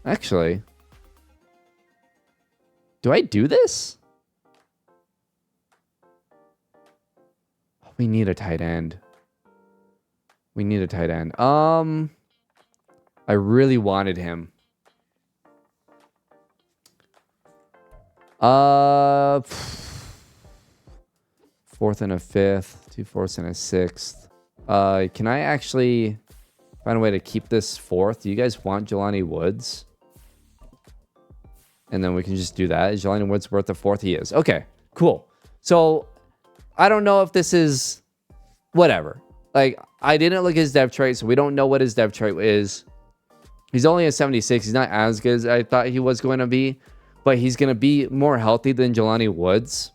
Actually, do I do this? We need a tight end. We need a tight end. I really wanted him. Fourth and a fifth, 2 fourths and a sixth. Can I actually find a way to keep this fourth? Do you guys want Jelani Woods? And then we can just do that. Is Jelani Woods worth a fourth? He is. Okay, cool. So I don't know if this is whatever. Like, I didn't look at his dev trait, so we don't know what his dev trait is. He's only a 76. He's not as good as I thought he was going to be, but he's going to be more healthy than Jelani Woods.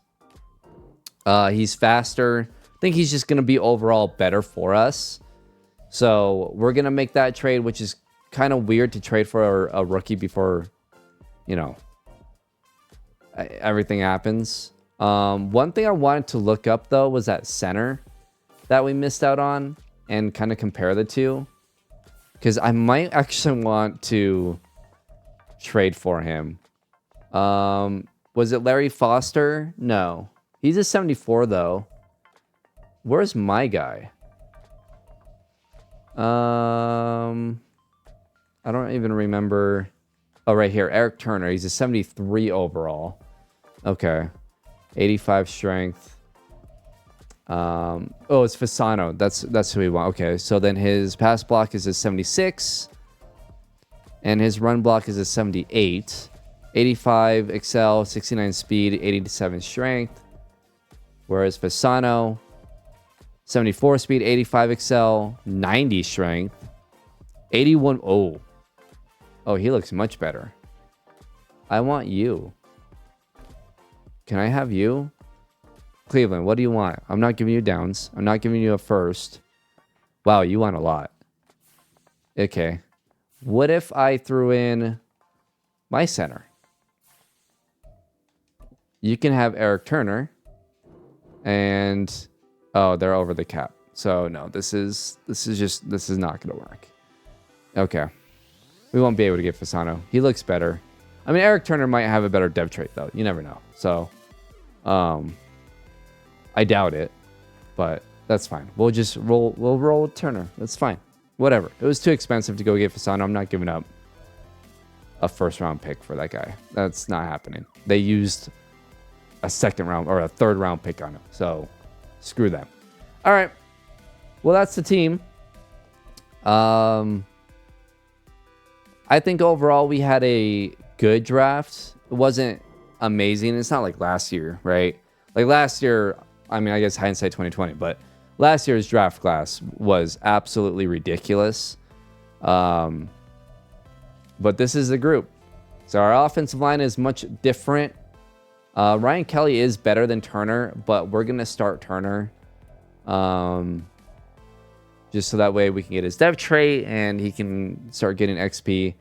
He's faster. I think he's just going to be overall better for us. So we're going to make that trade, which is kind of weird to trade for a rookie before, you know, everything happens. One thing I wanted to look up, though, was that center that we missed out on and kind of compare the two. Because I might actually want to trade for him. Was it Larry Foster? No. He's a 74, though. Where's my guy? I don't even remember. Oh, right here. Eric Turner. He's a 73 overall. Okay. 85 strength. Oh, it's Fasano. That's who we want. Okay, so then his pass block is a 76. And his run block is a 78. 85 excel, 69 speed, 87 strength. Whereas Fasano, 74 speed, 85 excel, 90 strength, 81. Oh, he looks much better. I want you. Can I have you? Cleveland, what do you want? I'm not giving you downs. I'm not giving you a first. Wow, you want a lot. Okay. What if I threw in my center? You can have Eric Turner. And oh, they're over the cap. So no, this is not gonna work. Okay. We won't be able to get Fasano. He looks better. I mean, Eric Turner might have a better dev trait though. You never know. So I doubt it, but that's fine. We'll roll with Turner. That's fine. Whatever. It was too expensive to go get Fasano. I'm not giving up a first round pick for that guy. That's not happening. They used a second round or a third round pick on him. So screw them. All right. Well, that's the team. I think overall we had a good draft. It wasn't amazing. It's not like last year, right? Like last year, I mean, I guess hindsight 2020, but last year's draft class was absolutely ridiculous. But this is the group. So our offensive line is much different. Ryan Kelly is better than Turner, but we're going to start Turner. Just so that way we can get his dev trait and he can start getting XP.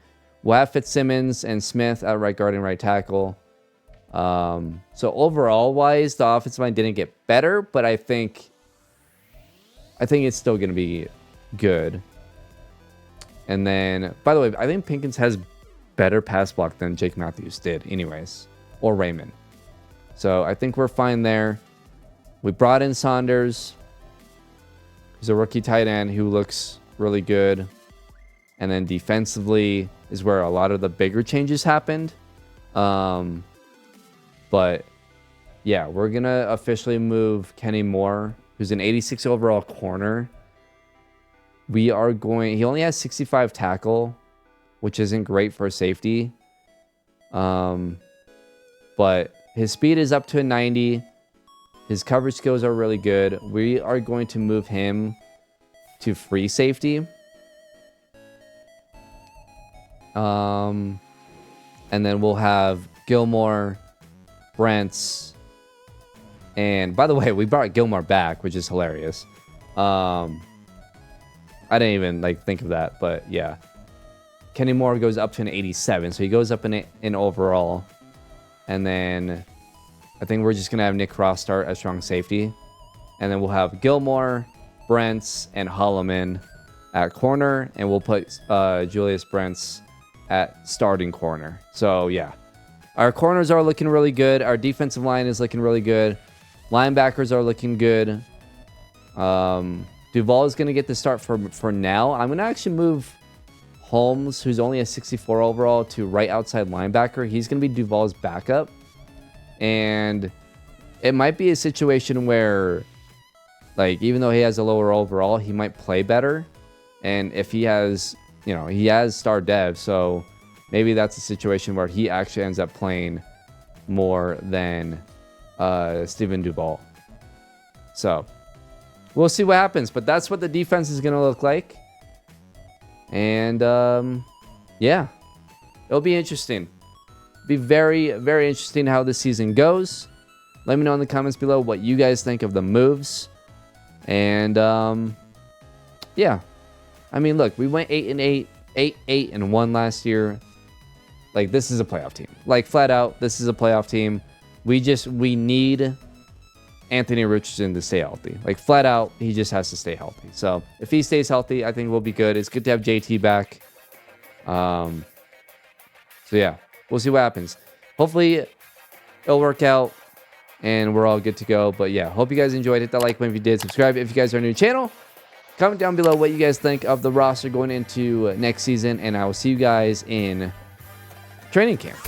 We'll have Fitzsimmons and Smith at right guard and right tackle. So overall wise, the offensive line didn't get better, but I think it's still going to be good. And then, by the way, I think Pinkins has better pass block than Jake Matthews did anyways, or Raymond. So I think we're fine there. We brought in Saunders. He's a rookie tight end who looks really good. And then defensively is where a lot of the bigger changes happened. But yeah, we're going to officially move Kenny Moore, who's an 86 overall corner. He only has 65 tackle, which isn't great for a safety. But his speed is up to a 90. His coverage skills are really good. We are going to move him to free safety. And then we'll have Gilmore, Brents, and by the way, we brought Gilmore back, which is hilarious. I didn't even think of that, but yeah. Kenny Moore goes up to an 87, so he goes up in overall. And then I think we're just going to have Nick Cross start as strong safety. And then we'll have Gilmore, Brents, and Holloman at corner. And we'll put Julius Brents at starting corner. So, yeah. Our corners are looking really good. Our defensive line is looking really good. Linebackers are looking good. Duval is going to get the start for now. I'm going to actually move Holmes, who's only a 64 overall, to right outside linebacker. He's going to be Duval's backup. And it might be a situation where, even though he has a lower overall, he might play better. And if he has, he has star dev, so maybe that's a situation where he actually ends up playing more than Steven Duval. So we'll see what happens, but that's what the defense is going to look like. And yeah, it'll be interesting. Be very, very interesting how this season goes. Let me know in the comments below what you guys think of the moves. And yeah, I mean, look, we went 8-8, 8-1 last year. This is a playoff team. Flat out, this is a playoff team. We need Anthony Richardson to stay healthy. Flat out, he just has to stay healthy. So if he stays healthy, I think we'll be good. It's good to have JT back. So yeah, we'll see what happens. Hopefully it'll work out and we're all good to go. But yeah, hope you guys enjoyed. Hit that like button if you did. Subscribe if you guys are new to the channel. Comment down below what you guys think of the roster going into next season. And I will see you guys in training camp.